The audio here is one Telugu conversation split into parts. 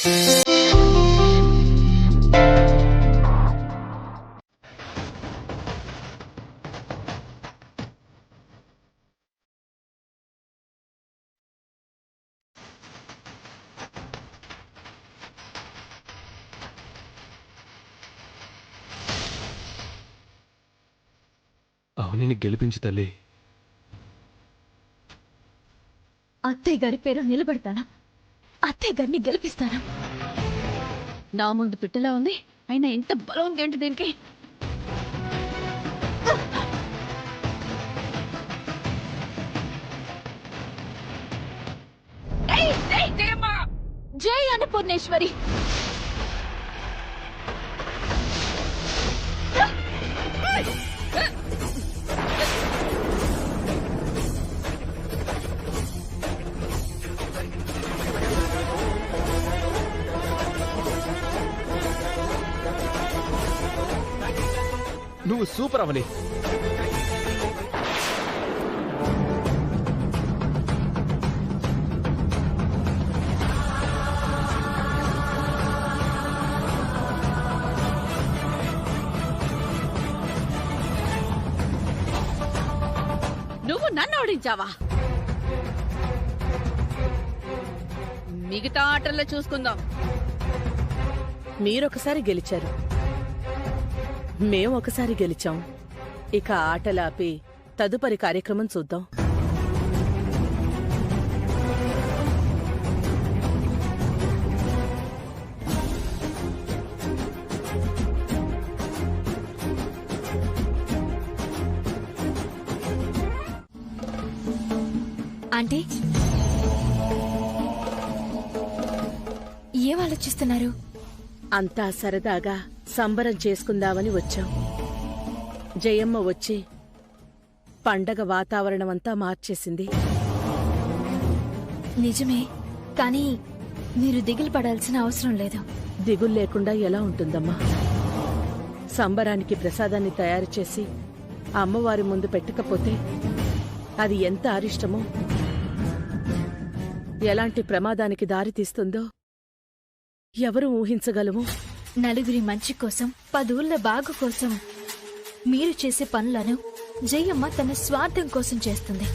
అవనిని గెలిపించు తల్లి. అత్తయ్య గారి పేరు నిలబెడతాను. అత్తయ్య గారిని గెలిపిస్తాను. నా ముందు పిట్టలా ఉంది, అయినా ఎంత బలం ఉంది ఏంటి దీనికి? జై అన్నపూర్ణేశ్వరి. నువ్వు సూపర్ అవని. నువ్వు నన్ను ఓడించావా? మిగతా ఆటల్లో చూసుకుందాం. మీరొకసారి గెలిచారు, మేం ఒకసారి గెలిచాం. ఇక ఆటలాపి తదుపరి కార్యక్రమం చూద్దాం. ఆంటీ, ఏం ఆలోచిస్తున్నారు? అంతా సరదాగా సంబరం చేసుకుందామని వచ్చాం. జయమ్మ వచ్చి పండగ వాతావరణమంతా మార్చేసింది. నిజమే, కానీ మీరు దిగులు పడాల్సిన అవసరం లేదు. దిగులు లేకుండా ఎలా ఉంటుందమ్మా? సంబరానికి ప్రసాదాన్ని తయారు చేసి అమ్మవారి ముందు పెట్టకపోతే అది ఎంత అరిష్టమో, ఎలాంటి ప్రమాదానికి దారితీస్తుందో ఎవరు ఊహించగలము? నలుగురి మంచి కోసం, 10 ఊళ్ళ బాగు కోసం మీరు చేసే పనులను జయమ్మ తన స్వార్థం కోసం చేస్తుంది.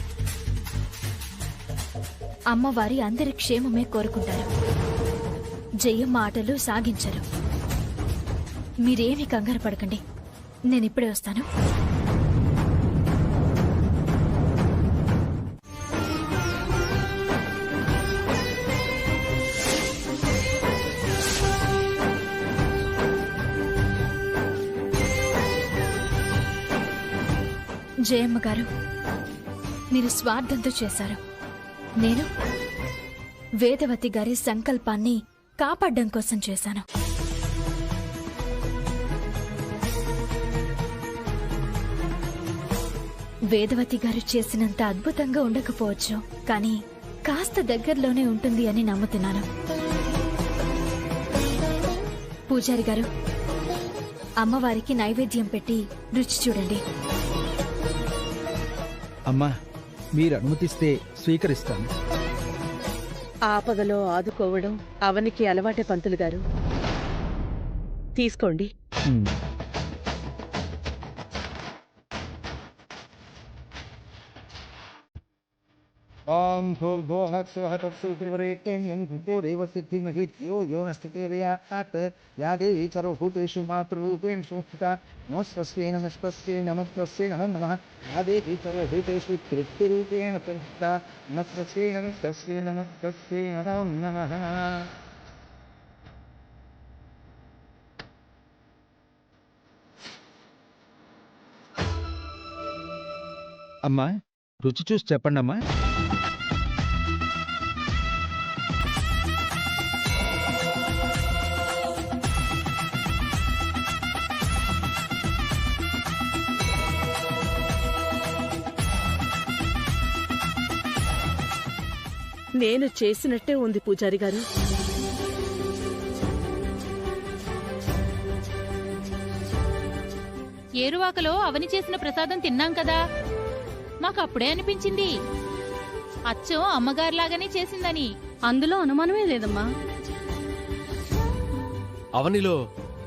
అమ్మవారి అందరి క్షేమమే కోరుకుంటారు. జయమ్మ ఆటలు సాగించరు. మీరేమీ కంగారు పడకండి, నేనిప్పుడే వస్తాను. జయమ్మ గారు, మీరు స్వార్థంతో చేశారు. నేను వేదవతి గారి సంకల్పాన్ని కాపాడడం కోసం చేశాను. వేదవతి గారు చేసినంత అద్భుతంగా ఉండకపోవచ్చు, కానీ కాస్త దగ్గరలోనే ఉంటుంది అని నమ్ముతున్నాను. పూజారి గారు, అమ్మవారికి నైవేద్యం పెట్టి రుచి చూడండి. అమ్మా, మీరు అనుమతిస్తే స్వీకరిస్తాను. ఆపదలో ఆదుకోవడం అవనికి అలవాటే పంతులు గారు. తీసుకోండి. ఓం భూర్భువఃస్వః యో నస్తేర్యాత్ యాదేవి సర్వభూతేషు మాతృరూపేణ సంస్థిత నమస్తస్యై నమస్తస్యై నమస్తస్యై నమో నమః యాదేవి సర్వభూతేషు తృప్తిరూపేణ సంస్థిత నమస్తస్యై నమస్తస్యై నమస్తస్యై నమో నమః. అమ్మా, రుచి చూసి చెప్పండి అమ్మా. నేను చేసినట్టే ఉంది పూజారి గారు. ఏరువాకలో అవని చేసిన ప్రసాదం తిన్నాం కదా, మాకు అప్పుడే అనిపించింది అచ్చం అమ్మగారిలాగానే చేసిందని. అందులో అనుమానమే లేదమ్మా. అవనిలో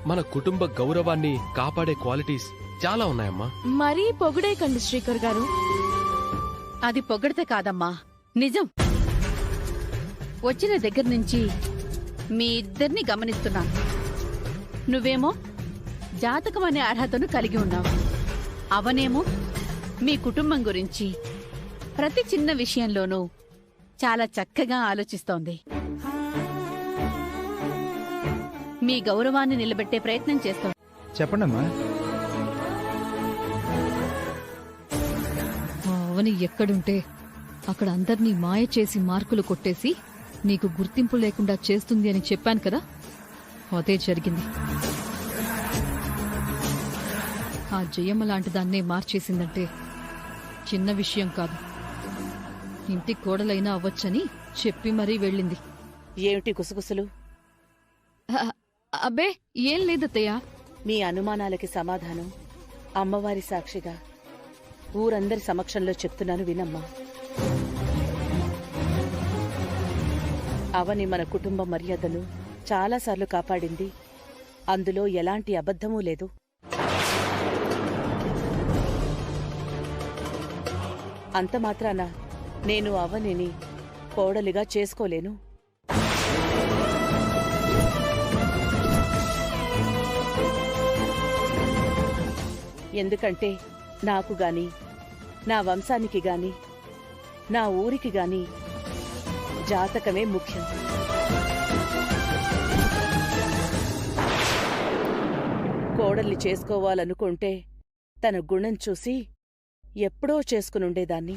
మన కుటుంబ గౌరవాన్ని కాపాడే క్వాలిటీస్ చాలా ఉన్నాయమ్మా. మరీ పొగిడేకండి శ్రీకర్ గారు. అది పొగడితే కాదమ్మా, నిజం. వచ్చిన దగ్గర నుంచి మీ ఇద్దరిని గమనిస్తున్నాను. నువ్వేమో జాతకం అనే అర్హతను కలిగి ఉన్నావు. అవనేమో మీ కుటుంబం గురించి ప్రతి చిన్న విషయంలోనూ చాలా చక్కగా ఆలోచిస్తోంది. మీ గౌరవాన్ని నిలబెట్టే ప్రయత్నం చేస్తోంది. చెప్పండమ్మా. మా అవని ఎక్కడుంటే అక్కడ అందర్నీ మాయ చేసి మార్కులు కొట్టేసి నీకు గుర్తింపు లేకుండా చేస్తుంది అని చెప్పాను కదా, అదే జరిగింది. ఆ జయమ్మ లాంటి దాన్నే మార్చేసిందంటే చిన్న విషయం కాదు. ఇంటి కోడలైనా అవ్వచ్చని చెప్పి మరీ వెళ్ళింది. ఏమిటి గుసగుసలు? అబ్బే ఏం లేదత్తయ్యా. మీ అనుమానాలకి సమాధానం అమ్మవారి సాక్షిగా ఊరందరి సమక్షంలో చెప్తున్నాను వినమ్మా. అవని మన కుటుంబ మర్యాదను చాలాసార్లు కాపాడింది. అందులో ఎలాంటి అబద్ధమూ లేదు. అంత మాత్రాన నేను అవనిని కోడలిగా చేసుకోలేను. ఎందుకంటే నాకు గాని, నా వంశానికి గాని, నా ఊరికి గాని జాతకమే ముఖ్యం. కోడల్ని చేసుకోవాలనుకుంటే తన గుణం చూసి ఎప్పుడో చేసుకునుండేదాన్ని.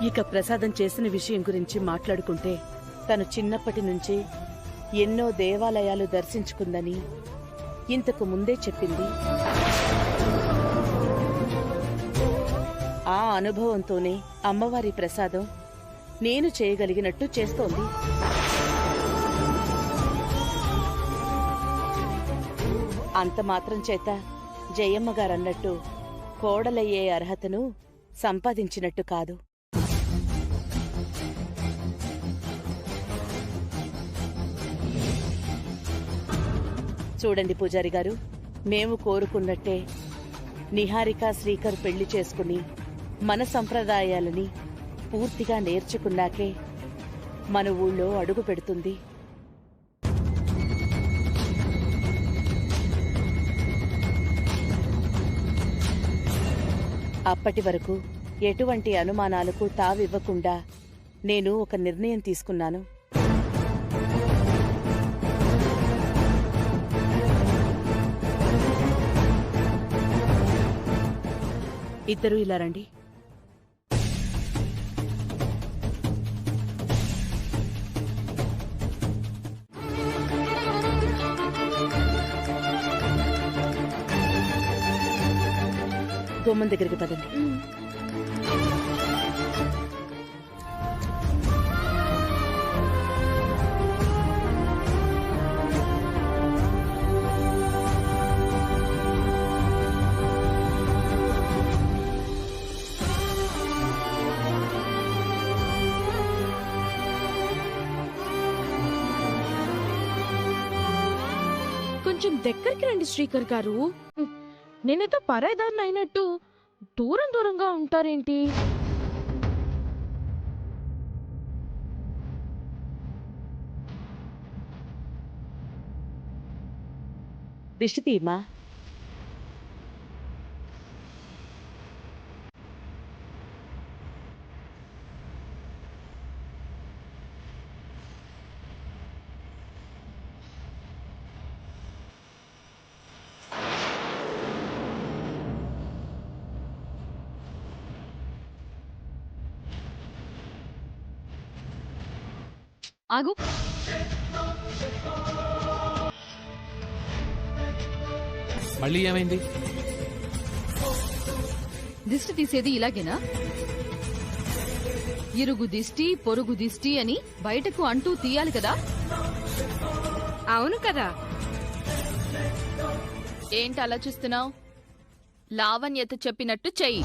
ఇక ప్రసాదం చేసిన విషయం గురించి మాట్లాడుకుంటే తను చిన్నప్పటి నుంచి ఎన్నో దేవాలయాలు దర్శించుకుందని ఇంతకు ముందే చెప్పింది. ఆ అనుభవంతోనే అమ్మవారి ప్రసాదం నేను చేయగలిగినట్టు చేస్తోంది. అంత మాత్రం చేత జయమ్మగారన్నట్టు కోడలయ్యే అర్హతను సంపాదించినట్టు కాదు. చూడండి పూజారి గారు, మేము కోరుకున్నట్టే నిహారిక శ్రీకర్ పెళ్లి చేసుకుని మన సంప్రదాయాలని పూర్తిగా నేర్చుకున్నాకే మన ఊళ్ళో అడుగు పెడుతుంది. అప్పటి వరకు ఎటువంటి అనుమానాలకు తావివ్వకుండా నేను ఒక నిర్ణయం తీసుకున్నాను. ఇద్దరూ ఇలా రండి. గుమ్మం దగ్గరికి పదండి. కొంచెం దగ్గరికి రండి శ్రీకర్ గారు. నేనేదో పరాయిదాన్ని అయినట్టు దూరం దూరంగా ఉంటారేంటి? దిష్టి తీయమ్మా. ఆగు. మళ్ళీ ఏమైంది? దిష్టి తీసేది ఇలాగేనా? ఇరుగు దిష్టి పొరుగు దిష్టి అని బయటకు అంటూ తీయాలి కదా? అవును కదా. ఏంటి ఆలోచిస్తున్నావు? లావణ్యత చెప్పినట్టు చెయ్యి.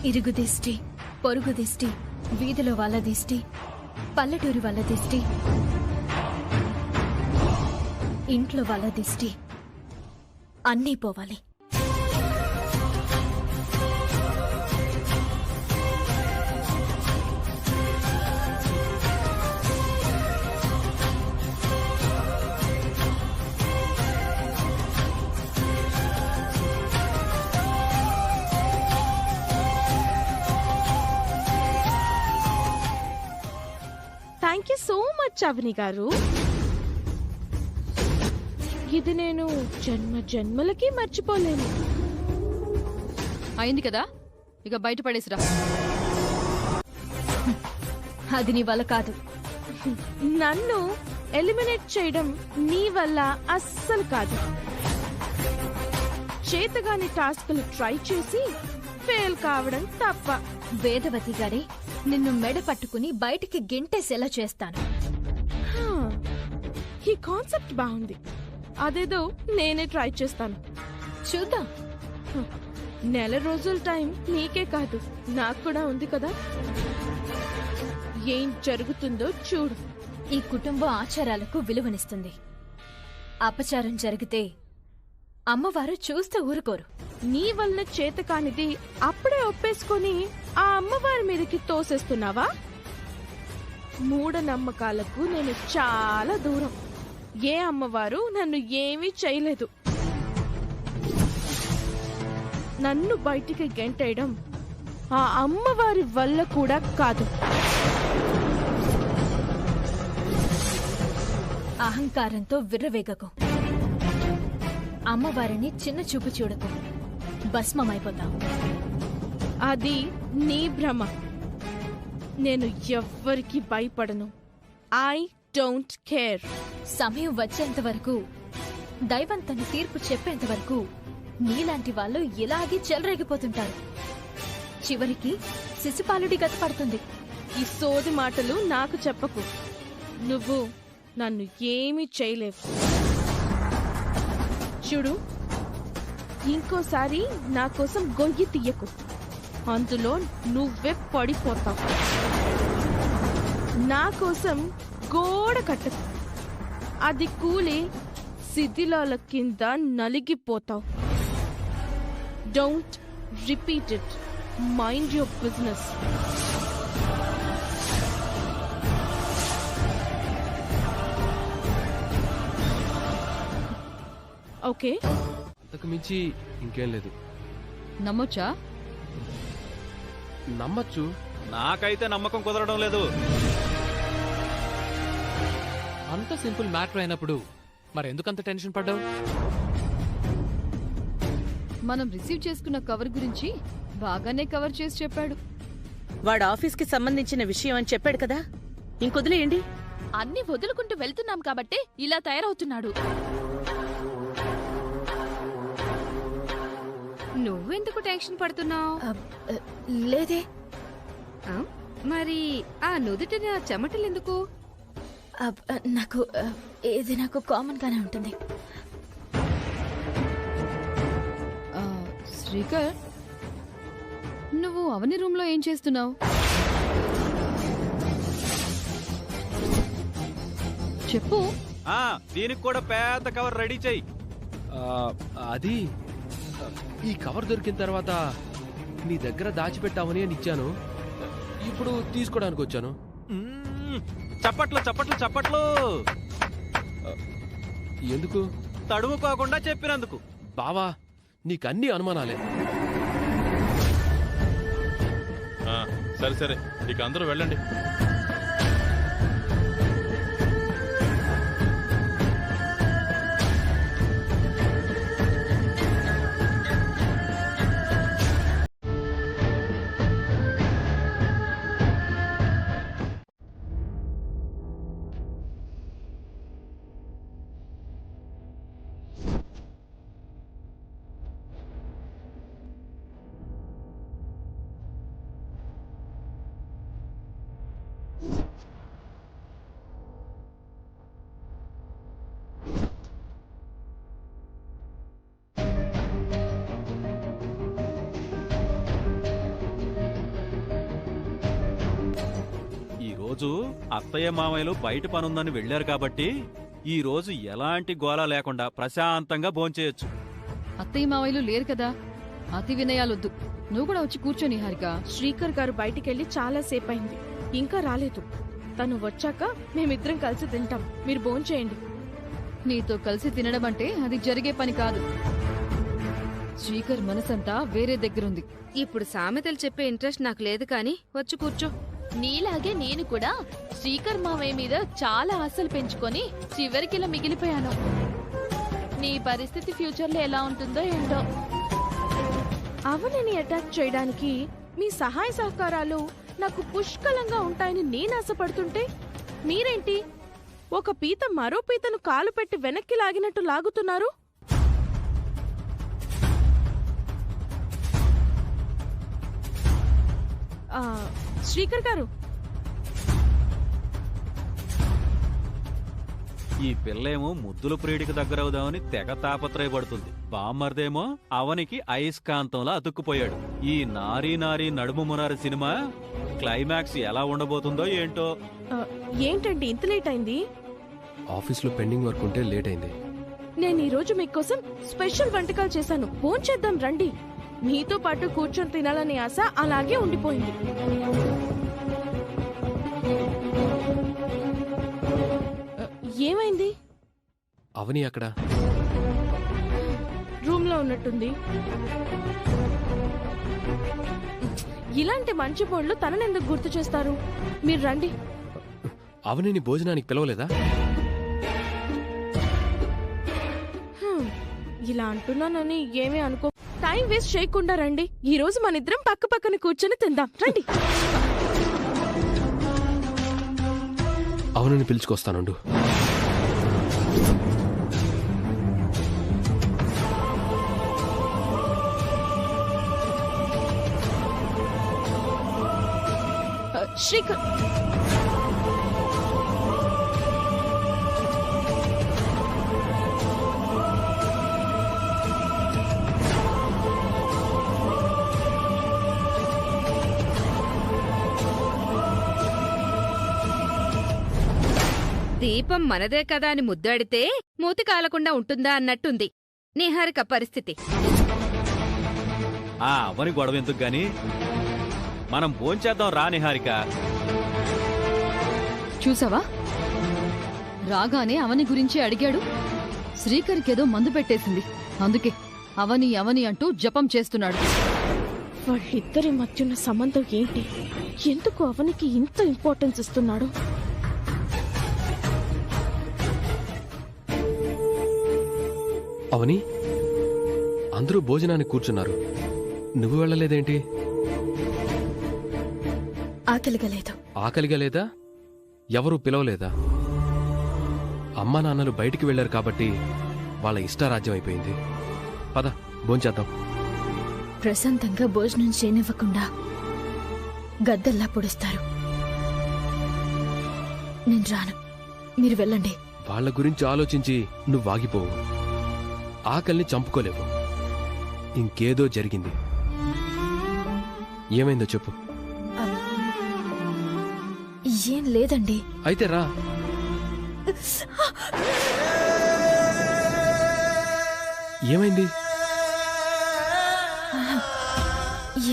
ఇరుగు దిష్టి, పొరుగు దిష్టి, వీధిలో వాళ్ళ దిష్టి, పల్లెటూరి వాళ్ళ దిష్టి, ఇంట్లో వాళ్ళ దిష్టి అన్నీ పోవాలి. థ్యాంక్ యూ సో మచ్ అవని గారు. ఇది నేను జన్మ జన్మలకి మర్చిపోలేను. అయింది కదా, ఇక బయట పడేసిరా. అది నీ వల్ల కాదు. నన్ను ఎలిమినేట్ చేయడం నీ వల్ల అస్సలు కాదు. చేతగాని టాస్క్లు ట్రై చేసి ఫెయిల్ కావడం తప్ప. వేదవతి గారి నిన్ను మెడ పట్టుకుని బయటికి గెంటేసేలా చేస్తాను. హా, ఈ కాన్సెప్ట్ బాగుంది. అదేదో నేనే ట్రై చేస్తాను. చూద్దాం. నెల రోజుల టైం నీకే కాదు నాకు కూడా ఉంది కదా. ఏం జరుగుతుందో చూడు. ఈ కుటుంబం ఆచారాలకు విలువనిస్తుంది. అపచారం జరిగితే అమ్మవారు చూస్తూ ఊరుకోరు. నీ వల్ల చేతకానిది అప్పుడే ఒప్పేసుకొని ఆ అమ్మవారి మీదకి తోసేస్తున్నావా? మూఢనమ్మకాలకు నేను చాలా దూరం. ఏ అమ్మవారు నన్ను ఏమీ చేయలేదు. నన్ను బయటికి గెంటేయడం ఆ అమ్మవారి వల్ల కూడా కాదు. అహంకారంతో విర్రవేగకు. అమ్మవారిని చిన్న చూపు చూడకు, భస్మమైపోతావు. అది నీ భ్రమ. నేను ఎవ్వరికి భయపడను. I don't care. సమయం వచ్చేంత వరకు, దైవం తన తీర్పు చెప్పేంత వరకు నీలాంటి వాళ్ళు ఇలాగే చెలరేగిపోతుంటారు. చివరికి శిశుపాలుడి గత పడుతుంది. ఈ సోది మాటలు నాకు చెప్పకు. నువ్వు నన్ను ఏమీ చేయలేవు. చూడు, ఇంకోసారి నా కోసం గొయ్యి తీయకు. అందులో నువ్వే పడిపోతావు. నా కోసం గోడ కట్టకు. అది కూలి శిథిలాల కింద నలిగిపోతావు. Don't repeat it. Mind your business. Okay, అంతకు మించి ఇంకేం లేదు. నమ్మొచ్చా? నమ్మచ్చు. నాకైతే నమ్మకం కుదరడం లేదు. అంత సింపుల్ మ్యాటర్ అయినప్పుడు మరెందుకంత టెన్షన్ పడ్డావు? మనం రిసీవ్ చేసుకున్న కవర్ గురించి బాగానే కవర్ చేసి చెప్పాడు. వాడు ఆఫీస్కి సంబంధించిన విషయం అని చెప్పాడు కదా, ఇంకొదిలేయండి. అన్ని వదులుకుంటూ వెళ్తున్నాం కాబట్టే ఇలా తయారవుతున్నాడు. నువ్వెందుకు టెన్షన్ పడుతున్నావు? లేదే. మరి ఆ నుదుటిన చెమటలు ఎందుకు? నాకు ఇది నాకు కామన్ గానే ఉంటుంది. శ్రీకర్, నువ్వు అవని రూమ్ లో ఏం చేస్తున్నావు? చెప్పు. దీనికి కూడా పెద్ద కవర్ రెడీ చెయ్యి. అది ఈ కవర్ దొరికిన తర్వాత నీ దగ్గర దాచిపెట్టామని అని ఇచ్చాను. ఇప్పుడు తీసుకోవడానికి వచ్చాను. చప్పట్లు చప్పట్లు చప్పట్లు. ఎందుకు? తడుముకోకుండా చెప్పినందుకు. బావా, నీకన్నీ అనుమానాలే. సరే సరే, ఇక అందరూ వెళ్ళండి. రోజు అత్తయ్య మామయ్యలు బయట పనుందని వెళ్లారు కాబట్టి ఈ రోజు ఎలాంటి గోల లేకుండా ప్రశాంతంగా భోంచేయొచ్చు. అత్తయ్య మావయ్యలు లేరు కదా, అతి వినయాలొద్దు. నువ్వు కూడా వచ్చి కూర్చో నిహారిక. శ్రీకర్ గారు బయటికెళ్ళి చాలా సేపు అయింది, ఇంకా రాలేదు. తను వచ్చాక మేమిద్దరం కలిసి తింటాం. మీరు భోంచేయండి. నీతో కలిసి తినడం అంటే అది జరిగే పని కాదు. శ్రీకర్ మనసంతా వేరే దగ్గరుంది. ఇప్పుడు సామెతలు చెప్పే ఇంట్రెస్ట్ నాకు లేదు కానీ వచ్చి కూర్చో. నీలాగే నేను కూడా శ్రీకర్ మావయ్య మీద చాలా ఆశలు పెంచుకొని చివరికి ఇలా మిగిలిపోయాను. నీ పరిస్థితి ఫ్యూచర్ లో ఎలా ఉంటుందో ఏంటో. అవనిని అటాక్ చేయడానికి మీ సహాయ సహకారాలు నాకు పుష్కలంగా ఉంటాయని నేను ఆశపడుతుంటే మీరేంటి ఒక పీత మరో పీతను కాలు పెట్టి వెనక్కి లాగినట్టు లాగుతున్నారు. శ్రీకర్ గారు, ఈ పిల్లేమో ముద్దుల ప్రియుడికి దగ్గరవుదామని తెగ తాపత్రయపడుతుంది. బామ్మర్దేమో అవనికి అయస్కాంతంలా అతుక్కుపోయాడు. ఈ నారీ నారీ నడుము మునారి సినిమా క్లైమాక్స్ ఎలా ఉండబోతుందో ఏంటో. ఏంటండి ఇంత లేట్ అయింది? ఆఫీస్లో పెండింగ్ వర్క్ ఉంటే లేట్ అయింది. నేను ఈ రోజు మీకోసం స్పెషల్ వంటకాలు చేశాను, భోంచేద్దాం రండి. మీతో పాటు కూర్చొని తినాలనే ఆశ అలాగే ఉండిపోయింది. ఏమైంది? అవని అక్కడ రూమ్ లో ఉన్నట్టుంది. ఇలాంటి మంచి పనులు తననెందుకు గుర్తు చేస్తారు? మీరు రండి. అవనిని భోజనానికి పిలవలేదా? ఇలా అంటున్నానని ఏమీ అనుకో. టైం వేస్ట్ చేయకుండా రండి. ఈ రోజు మనిద్దరం పక్క పక్కన కూర్చొని తిందాం రండి. అవనిని పిలుచుకొస్తానుండు. శ్రీకర్, దీపం మనదే కదా అని ముద్దాడితే మూతి కాలకుండా ఉంటుందా అన్నట్టుంది నిహారిక పరిస్థితి. ఆ అవని గొడవ ఎందుకు గాని మనం భోంచేద్దాం రా నిహారిక. చూసావా, రాగానే అవని గురించి అడిగాడు. శ్రీకర్కేదో మందు పెట్టేసింది, అందుకే అవని అవని అంటూ జపం చేస్తున్నాడు. వాళ్ళిద్దరి మధ్యున్న సంబంధం ఏంటి? ఎందుకు అవనికి ఇంత ఇంపార్టెన్స్ ఇస్తున్నాడు? అవని, అందరూ భోజనానికి కూర్చున్నారు, నువ్వు వెళ్ళలేదేంటి? ఆకలిగా లేదు. ఆకలిగా లేదా? ఎవరూ పిలవలేదా? అమ్మా నాన్నలు బయటికి వెళ్లారు కాబట్టి వాళ్ళ ఇష్టారాజ్యం అయిపోయింది. పద భోంచేద్దాం. ప్రశాంతంగా భోజనం చేయనివ్వకుండా గద్దల్లా పొడుస్తారు. నేను రాను, మీరు వెళ్ళండి. వాళ్ళ గురించి ఆలోచించి నువ్వు ఆగిపోవు. ఆకలిని చంపుకోలేవు. ఇంకేదో జరిగింది. ఏమైందో చెప్పు. ఏం లేదండి. అయితే రా. ఏమైంది?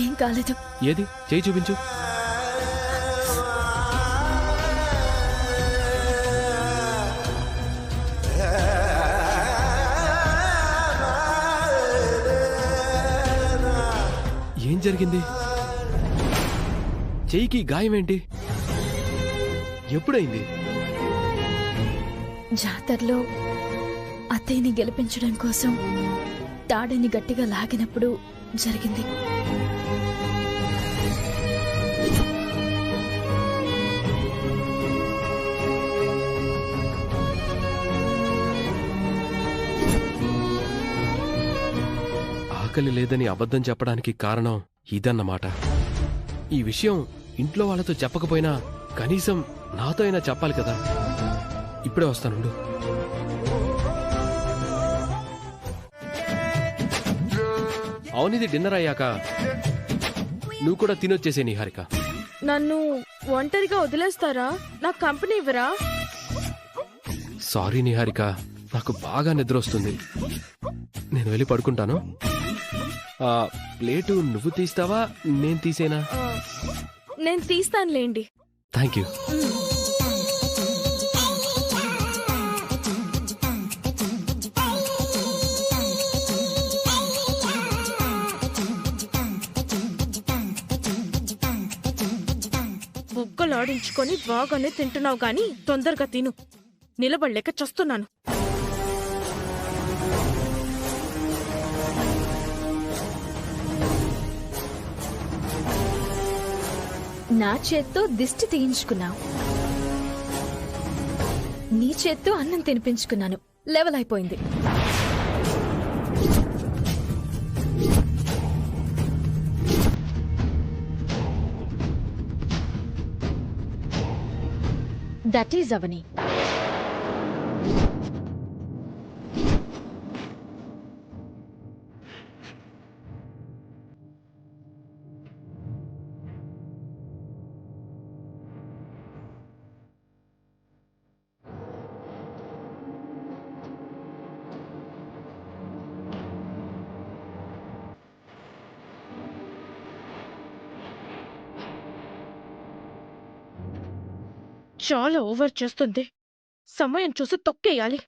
ఏం కాలేదు. ఏది చేయి చూపించు. ఏం జరిగింది? చెయ్యికి గాయమేంటి? ఎప్పుడైంది? జాతరలో అత్తయ్యని గెలిపించడం కోసం తాడిని గట్టిగా లాగినప్పుడు జరిగింది. ఆకలి లేదని అబద్ధం చెప్పడానికి కారణం ఇదన్నమాట. ఈ విషయం ఇంట్లో వాళ్ళతో చెప్పకపోయినా కనీసం నాతో అయినా చెప్పాలి కదా. ఇప్పుడే వస్తానుండు. అవునిది డిన్నర్ అయ్యాక నువ్వు కూడా తినొచ్చేసే నిహారిక. నన్ను ఒంటరిగా వదిలేస్తారా? నా కంపెనీ ఇవ్వరా? సారీ నిహారిక, నాకు బాగా నిద్ర వస్తుంది. నేను వెళ్ళి పడుకుంటాను. ఆ ప్లేటు నువ్వు తీస్తావా, నేను తీసేనా? నేను తీస్తానులేండి. Thank you. బుగ్గలాడించుకొని బాగానే తింటున్నావు గాని తొందరగా తిను. నిలబడలేక చస్తున్నాను. నా చేత్తో దిష్టి తీయించుకున్నావు, నీ చేత్తో అన్నం తినిపించుకున్నాను. లెవెల్ అయిపోయింది. దట్ ఈజ్ అవని. చాలా ఓవర్ చేస్తుంది. సమయం చూసి తొక్కేయాలి.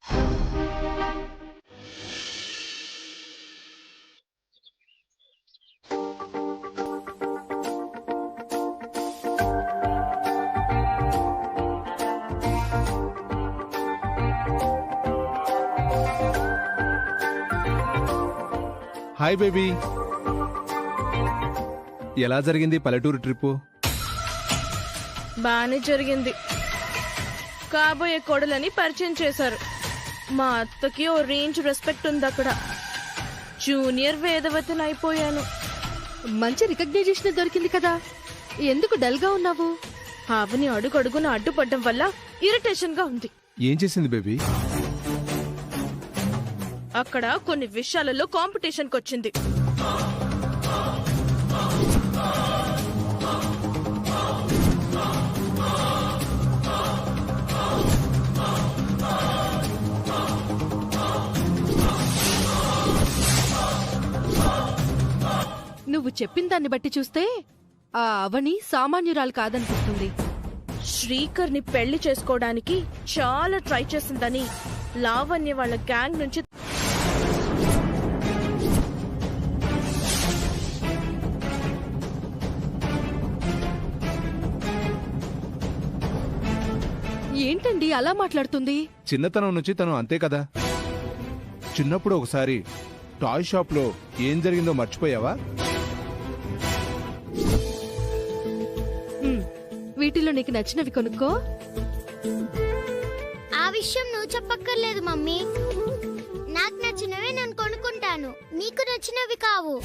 హాయ్ బేబీ, ఎలా జరిగింది పల్లెటూరు ట్రిప్పు? బానే జరిగింది. కాబోయే కోడలని పరిచయం చేశారు. మా అత్తకి ఓ రేంజ్ రెస్పెక్ట్ ఉంది అక్కడ. జూనియర్ వేదవతిని అయిపోయాను. మంచి రికగ్నైజేషన్ దొరికింది కదా, ఎందుకు డల్ గా ఉన్నావు? అవని అడుగడుగున అడ్డుపడ్డం వల్ల ఇరిటేషన్ గా ఉంది. ఏం చేసింది బేబీ? అక్కడ కొన్ని విషయాలలో కాంపిటీషన్ కొచ్చింది. నువ్వు చెప్పిన దాన్ని బట్టి చూస్తే ఆ అవని సామాన్యురాలు కాదనిపిస్తుంది. శ్రీకర్ని పెళ్లి చేసుకోవడానికి చాలా ట్రై చేసిందని లావణ్య వాళ్ళ గ్యాంగ్ నుంచి ఏంటండి అలా మాట్లాడుతుంది? చిన్నతనం నుంచి తను అంతే కదా. చిన్నప్పుడు ఒకసారి టాయ్ షాప్ లో ఏం జరిగిందో మర్చిపోయావా? వీటిలో నీకు నచ్చినవి కొనుక్కో. ఆ విషయం నువ్వు చెప్పక్కర్లేదు మమ్మీ. నాకు నచ్చినవే నేను కొనుక్కుంటాను, నీకు నచ్చినవి కావు.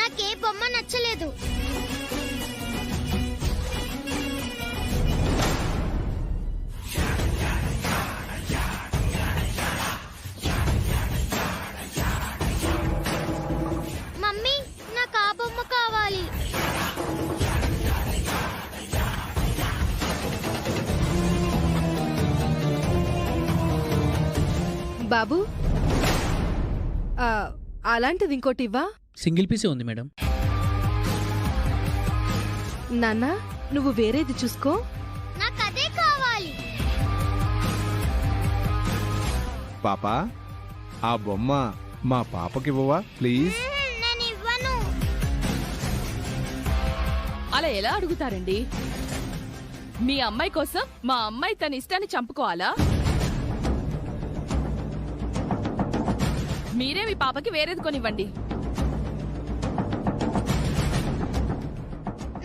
నాకే బొమ్మ నచ్చలేదు. మమ్మీ, నాకు ఆ బొమ్మ కావాలి. బాబు, అలాంటిది ఇంకోటి ఇవ్వా? సింగిల్ పీసే ఉంది మేడం. నాన్నా, నువ్వు వేరేది చూసుకో. నాకు అదే కావాలి. పాపా, ఆ బొమ్మ మా పాపకివ్వవా ప్లీజ్? నేను ఇవ్వను. అలా ఎలా అడుగుతారండి? మీ అమ్మాయి కోసం మా అమ్మాయి తన ఇష్టాన్ని చంపుకోవాలా? మీరే మీ పాపకి వేరేది కొనివ్వండి.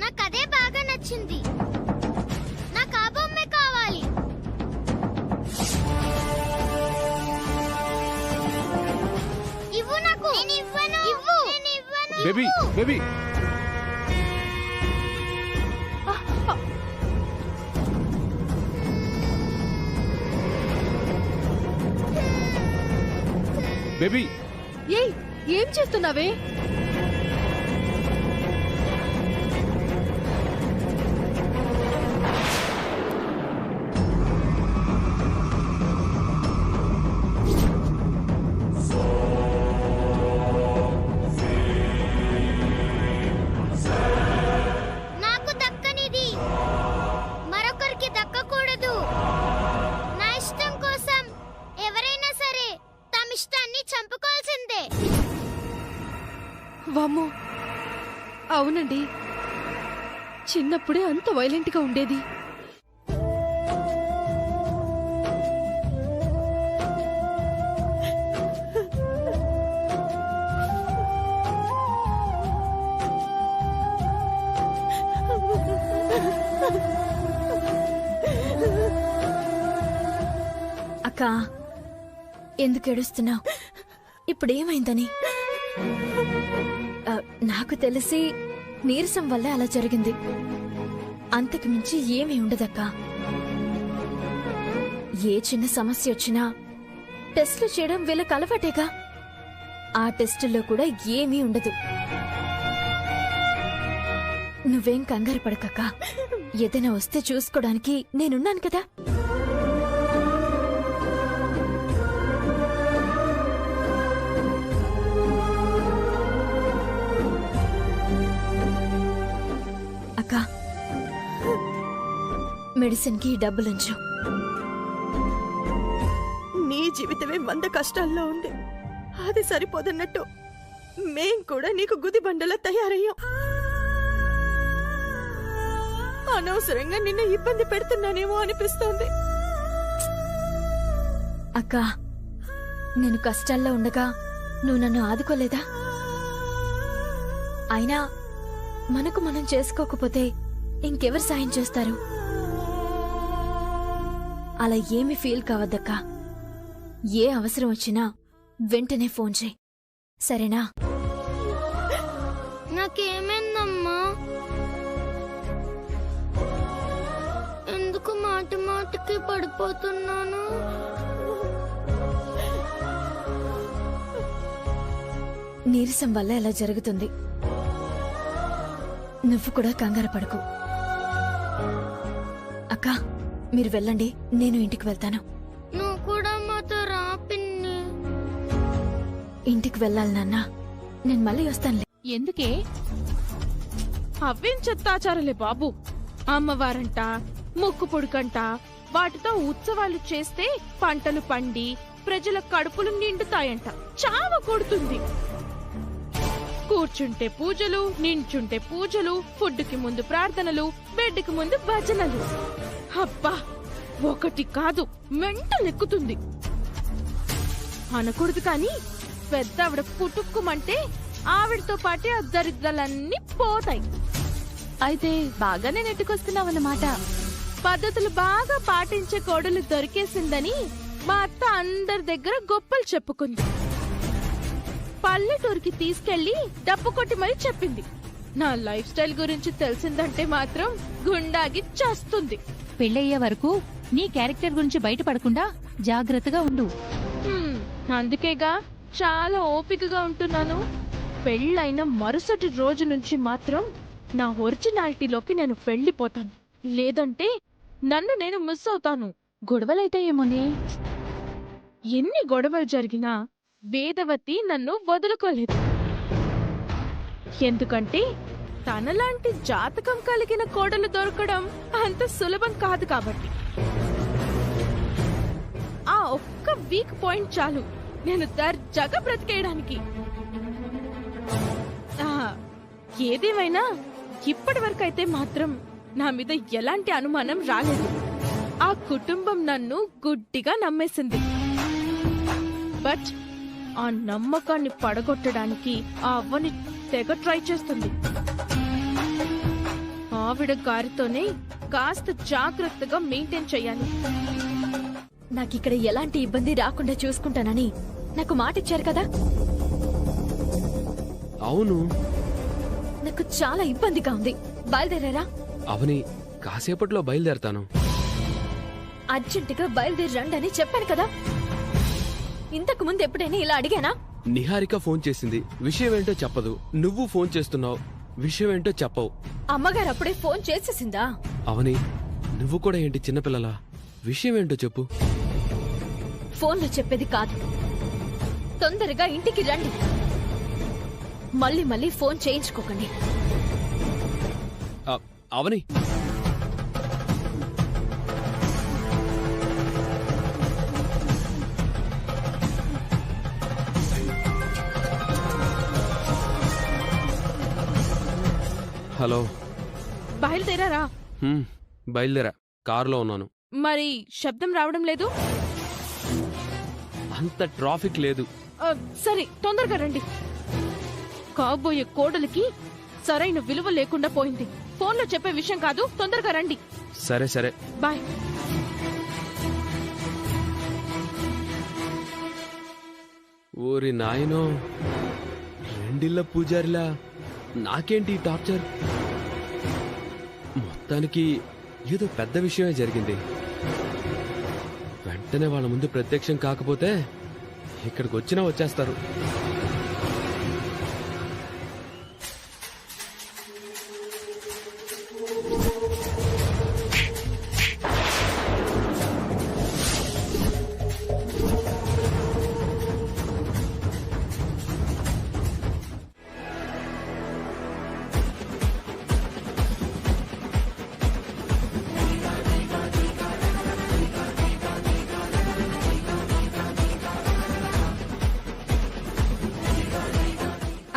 నాకు అదే బాగా నచ్చింది. నాకు ఆ బొమ్మే కావాలి. ఇవ్వు నాకు. నేను ఇవ్వను. ఇవ్వు. నేను ఇవ్వను. బేబీ, బేబీ, బేబీ ఏయ్ ఏం చేస్తున్నావే? నాకు దక్కనిది మరొకరికి దక్కకూడదు. నా ఇష్టం కోసం ఎవరైనా సరే తమ ఇష్టాన్ని చంపుకోవాల్సిందే. వామ్మో, అవునండి, చిన్నప్పుడే అంత వైలెంట్ గా ఉండేది. అక్క, ఎందుకు ఏడుస్తున్నావు? ఇప్పుడేమైందని? నాకు తెలిసి నీరసం వల్ల అలా జరిగింది. అంతకు మించి ఏమీ ఉండదక్క. ఏ చిన్న సమస్య వచ్చినా టెస్టులు చేయడం వీళ్ళకి అలవాటేగా. ఆ టెస్టుల్లో కూడా ఏమీ ఉండదు. నువ్వేం కంగారు పడకక్క. ఏదైనా వస్తే చూసుకోవడానికి నేనున్నాను కదా. అక్క, మెడిసిన్ కి డబ్బులుంచు. నీ జీవితమే 100 కష్టాల్లో ఉంది. అది సరిపోదన్నట్టు మేం కూడా నీకు గుదిబండలా తయారయ్యాం. అనవసరంగా నిన్ను ఇబ్బంది పెడుతున్నానేమో అనిపిస్తోంది. అక్క, నేను కష్టాల్లో ఉండగా నువ్వు నన్ను ఆదుకోలేదా? అయినా మనకు మనం చేసుకోకపోతే ఇంకెవరు సాయం చేస్తారు? అలా ఏమీ ఫీల్ కావద్దక్క. ఏ అవసరం వచ్చినా వెంటనే ఫోన్ చేయి, సరేనా? నాకేమైందమ్మా? ఎందుకు మాటి మాటికి పడిపోతున్నాను? నీరసం వల్ల ఎలా జరుగుతుంది. నువ్వు కూడా కంగారు పడకు. అక్క, మీరు వెళ్ళండి, నేను ఇంటికి వెళ్తాను. నువ్వు కూడా మాతో రా పిన్ని. ఇంటికి వెళ్ళాలి నాన్న, నేను మళ్ళీ వస్తానులే. ఎందుకే? అవేం చెత్తాచారలే బాబు. అమ్మవారంట, ముక్కు పొడుకంట, వాటితో ఉత్సవాలు చేస్తే పంటలు పండి ప్రజల కడుపులు నిండుతాయంట. చావ కొడుతుంది. కూర్చుంటే పూజలు, నించుంటే పూజలు, ఫుడ్కి ముందు ప్రార్థనలు, బెడ్కి ముందు భజనలు. అబ్బా, ఒకటి కాదు మెంటలెక్కుతుంది. అనకూడదు కానీ పెద్ద ఆవిడ పుట్టుక్కుమంటే ఆవిడతో పాటే ఆ దరిద్రాలన్నీ పోతాయి. అయితే బాగానే నెట్టుకొస్తున్నావన్నమాట. పద్ధతులు బాగా పాటించే కోడలు దొరికేసిందని మా అత్త అందరి దగ్గర గొప్పలు చెప్పుకుంది. పల్లెటూరికి తీసుకెళ్లి డప్పు కొట్టి మరీ చెప్పింది. నా లైఫ్ స్టైల్ గురించి తెలిసిందంటే మాత్రం గుండాగి చేస్తుంది. పెళ్ళయ్యే వరకు నీ క్యారెక్టర్ గురించి బయటపడకుండా జాగ్రత్తగా ఉండు. అందుకేగా చాలా ఓపికగా ఉంటున్నాను. పెళ్ళైన మరుసటి రోజు నుంచి మాత్రం నా ఒరిజినాలిటీలోకి నేను వెళ్ళిపోతాను. లేదంటే నన్ను నేను మిస్ అవుతాను. గొడవలైతే ఏమోనే? ఎన్ని గొడవలు జరిగినా వేదవతి నన్ను వదులుకోలేదు. ఎందుకంటే తనలాంటి జాతకం కలిగిన కోడలు దొరకడం అంత సులభం కాదు కాబట్టి. ఆ ఒక్క వీక్ పాయింట్ చాలు నేను దర్జాగా బ్రతికేయడానికి. ఏదేమైనా ఇప్పటి వరకు అయితే మాత్రం నా మీద ఎలాంటి అనుమానం రాలేదు. ఆ కుటుంబం నన్ను గుడ్డిగా నమ్మేసింది. బట్ ఆ నమ్మకాన్ని పడగొట్టడానికి ఆ అవ్వని తెగ ట్రై చేస్తుంది. ఆవిడ గారితోనే కాస్త జాగ్రత్తగా మెయింటైన్ చెయ్యాలి. నాకిక్కడ ఎలాంటి ఇబ్బంది రాకుండా చూసుకుంటానని నాకు మాట ఇచ్చారు కదా. అవును, నాకు చాలా ఇబ్బందిగా ఉంది. బయలుదేరారా? అవని, కాసేపట్లో బయలుదేరతాను. అర్జెంటుగా బయలుదేరి రండి అని చెప్పాను కదా. ఇంతకు ముందు ఎప్పుడైనా ఇలా అడిగానా? నిహారిక ఫోన్ చేసింది, విషయం ఏంటో చెప్పదు. నువ్వు ఫోన్ చేస్తున్నావు, విషయం ఏంటో చెప్పవు. అమ్మగారు అప్పుడే ఫోన్ చేసేసిందా? అవని, నువ్వు కూడా ఏంటి చిన్నపిల్లలా? విషయం ఏంటో చెప్పు. ఫోన్లో చెప్పేది కాదు, తొందరగా ఇంటికి రండి. మళ్ళీ మళ్ళీ ఫోన్ చేయించుకోకండి. అవని, హలో. బయలుదేరారా? బయలుదేరా, కారులో ఉన్నాను. మరి శబ్దం రావడం లేదు? అంత ట్రాఫిక్ లేదు. సరే, తొందరగా రండి. కాబోయే కోడలికి సరైన విలువ లేకుండా పోయింది. ఫోన్లో చెప్పే విషయం కాదు, తొందరగా రండి. సరే సరే, బాయ్. ఓరి నాయనో, రెండిళ్ళ పూజారిలా నాకేంటి టార్చర్? మొత్తానికి ఏదో పెద్ద విషయమే జరిగింది. వెంటనే వాళ్ళ ముందు ప్రత్యక్షం కాకపోతే ఇక్కడికి వచ్చినా వచ్చేస్తారు.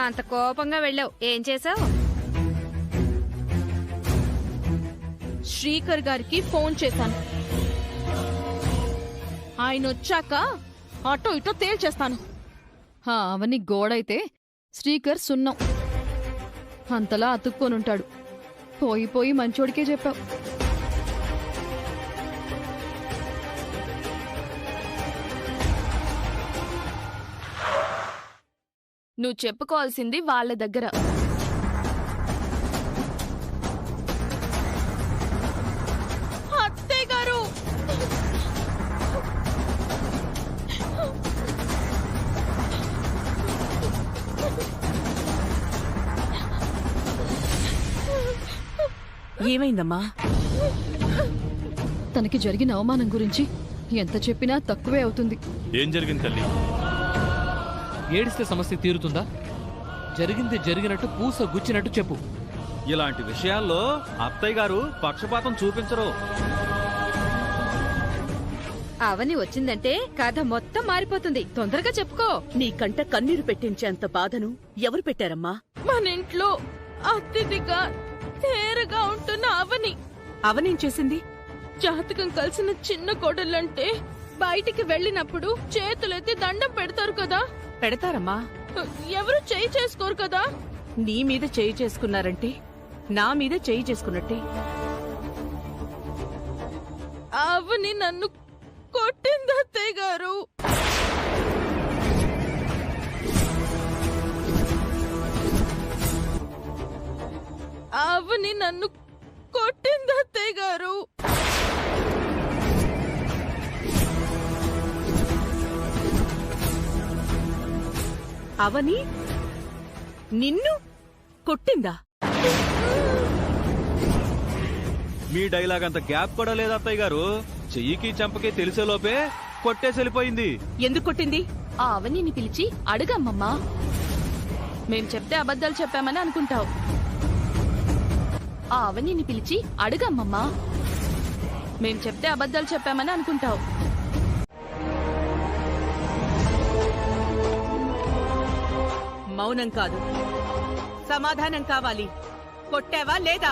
అంత కోపంగా వెళ్ళావు, ఏం చేసావు? శ్రీకర్ గారికి ఫోన్ చేశాను. ఆయన వచ్చాక అటో ఇటో తేల్చేస్తాను. అవని గోడైతే శ్రీకర్ సున్నం. అంతలా అతుక్కోనుంటాడు. పోయి పోయి మంచోడికే చెప్పావు. నువ్వు చెప్పుకోవాల్సింది వాళ్ళ దగ్గర. అత్తయ్య గారు, ఏమైందమ్మా? తనకి జరిగిన అవమానం గురించి ఎంత చెప్పినా తక్కువే అవుతుంది. ఏం జరిగింది తల్లి? ఏడిస్తే సమస్య తీరుతుందా? జరిగింది జరిగినట్టు పూస గుచ్చినట్టు చెప్పు. ఇలాంటి విషయాల్లో అత్తయ్య గారు పక్షపాతం చూపించరు. అవని వచ్చిందంటే కథ మొత్తం మారిపోతుంది. తొందరగా చెప్పుకో. నీ కంట కన్నీరు పెట్టించేంత బాధను ఎవరు పెట్టారమ్మా? మన ఇంట్లో అతిథిగా తేరగా ఉంటున్న అవని. అవనేం చేసింది? జాతకం కలిసిన చిన్న కోడలంటే బయటికి వెళ్ళినప్పుడు చేతులెత్తి దండం పెడతారు కదా. పెడతారమ్మా. ఎవరు చేయి చేసుకోరు కదా. నీ మీద చేయి చేసుకున్నారంటే నా మీద చేయి చేసుకున్నట్టే. అవని నన్ను కొట్టింది అత్తయ్య గారు. అవని నన్ను కొట్టింది అత్తయ్య గారు. అవని నిన్ను కొట్టిందా? మీ డైలాగ్ అంత గ్యాప్ కూడా లేదు అత్తయ్య గారు. చెయ్యికి చంపకి తెలిసేలోపే కొట్టేసి వెళ్ళిపోయింది. ఎందుకు కొట్టింది? ఆ అవనిని పిలిచి అడుగమ్మమ్మా. మేం చెప్తే అబద్ధాలు చెప్పామని అనుకుంటావు. ఆ అవనిని పిలిచి అడుగమ్మమ్మా. మేం చెప్తే అబద్ధాలు చెప్పామని అనుకుంటావు. మౌనం కాదు, సమాధానం కావాలి. కొట్టావా లేదా?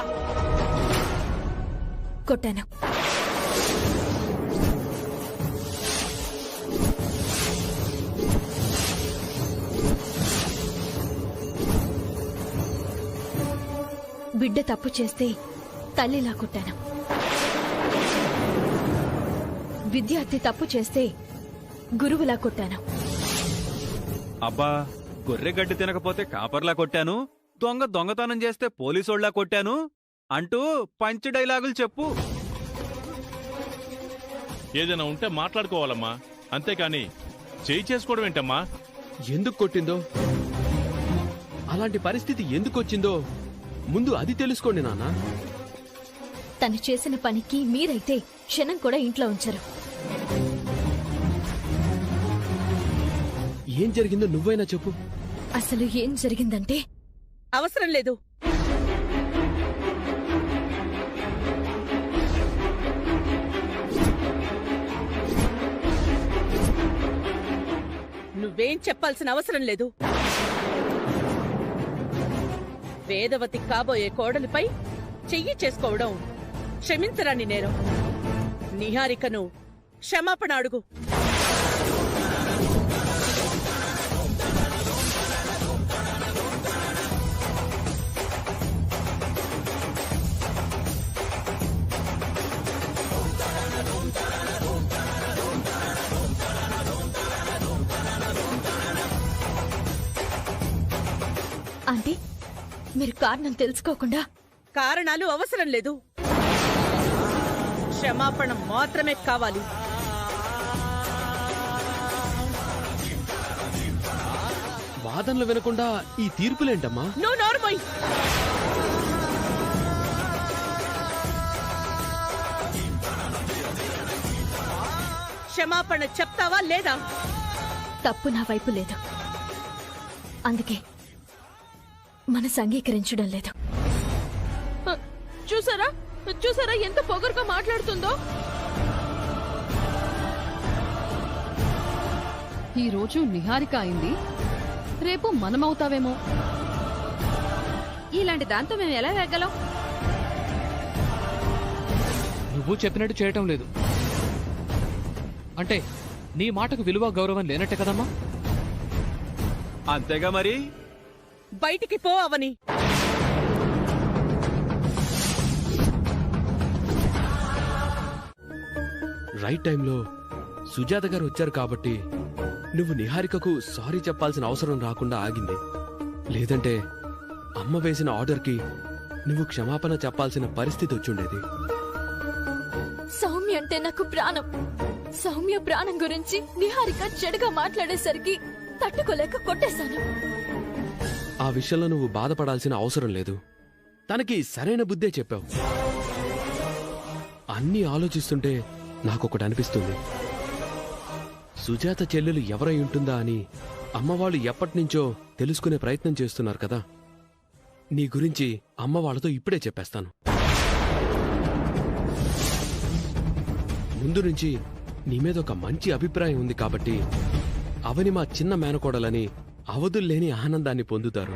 కొట్టాను. బిడ్డ తప్పు చేస్తే తల్లిలా కొట్టాను. విద్యార్థి తప్పు చేస్తే గురువులా కొట్టాను. అబ్బా, గొర్రెగడ్డి తినకపోతే కాపర్లా కొట్టాను, దొంగతనం చేస్తే పోలీసోళ్లా కొట్టాను అంటూ పంచ్ డైలాగులు చెప్పు. ఏదైనా ఉంటే మాట్లాడుకోవాలమ్మా, అంతేకాని చేయి చేసుకోవడం ఏంటమ్మా? ఎందుకు కొట్టిందో, అలాంటి పరిస్థితి ఎందుకు వచ్చిందో ముందు అది తెలుసుకోండి నాన్న. తను చేసిన పనికి మీరైతే క్షణం కూడా ఇంట్లో ఉంచరు. ఏం జరిగిందో నువ్వైనా చెప్పు. అసలు ఏం జరిగిందంటే అవసరం లేదు. నువ్వేం చెప్పాల్సిన అవసరం లేదు. వేదవతి కాబోయే కోడలిపై చెయ్యి చేసుకోవడం క్షమించరాని నేరం. నిహారికను క్షమాపణ అడుగు. ఆంటీ, మీరు కారణం తెలుసుకోకుండా. కారణాలు అవసరం లేదు, క్షమాపణ మాత్రమే కావాలి. వాదనలు వినకుండా ఈ తీర్పులేంటమ్మా? నువ్వు నోరుమోయ్. క్షమాపణ చెప్తావా లేదా? తప్పు నా వైపు లేదు, అందుకే మనసు అంగీకరించడం లేదు. చూసారా చూసారా ఎంత పొగరుగా మాట్లాడుతుందో. ఈ రోజు నిహారిక అయింది, రేపు మనమవుతావేమో. ఇలాంటి దాంతో మేము ఎలా వేగలం? నువ్వు చెప్పినట్టు చేయటం లేదు అంటే నీ మాటకు విలువ గౌరవం లేనట్టే కదమ్మా. అంతేగా మరి. బయటికి పో అవని. రైట్ టైంలో సుజాత గారు వచ్చారు కాబట్టి నువ్వు నిహారికకు సారీ చెప్పాల్సిన అవసరం రాకుండా ఆగింది. లేదంటే అమ్మ వేసిన ఆర్డర్కి నువ్వు క్షమాపణ చెప్పాల్సిన పరిస్థితి వచ్చుండేది. సౌమ్య అంటే నాకు ప్రాణం. సౌమ్య ప్రాణం గురించి నిహారిక చెడుగా మాట్లాడేసరికి తట్టుకోలేక కొట్టేశాను. ఆ విషయంలో నువ్వు బాధపడాల్సిన అవసరం లేదు. తనకి సరైన బుద్ధే చెప్పావు. అన్నీ ఆలోచిస్తుంటే నాకొకటి అనిపిస్తుంది. సుజాత చెల్లెలు ఎవరై ఉంటుందా అని అమ్మవాళ్ళు ఎప్పటినుంచో తెలుసుకునే ప్రయత్నం చేస్తున్నారు కదా. నీ గురించి అమ్మ వాళ్ళతో ఇప్పుడే చెప్పేస్తాను. ముందు నుంచి నీ మీద ఒక మంచి అభిప్రాయం ఉంది కాబట్టి అవని మా చిన్న మేనకోడలని అవధుల్లేని ఆనందాన్ని పొందుతారు.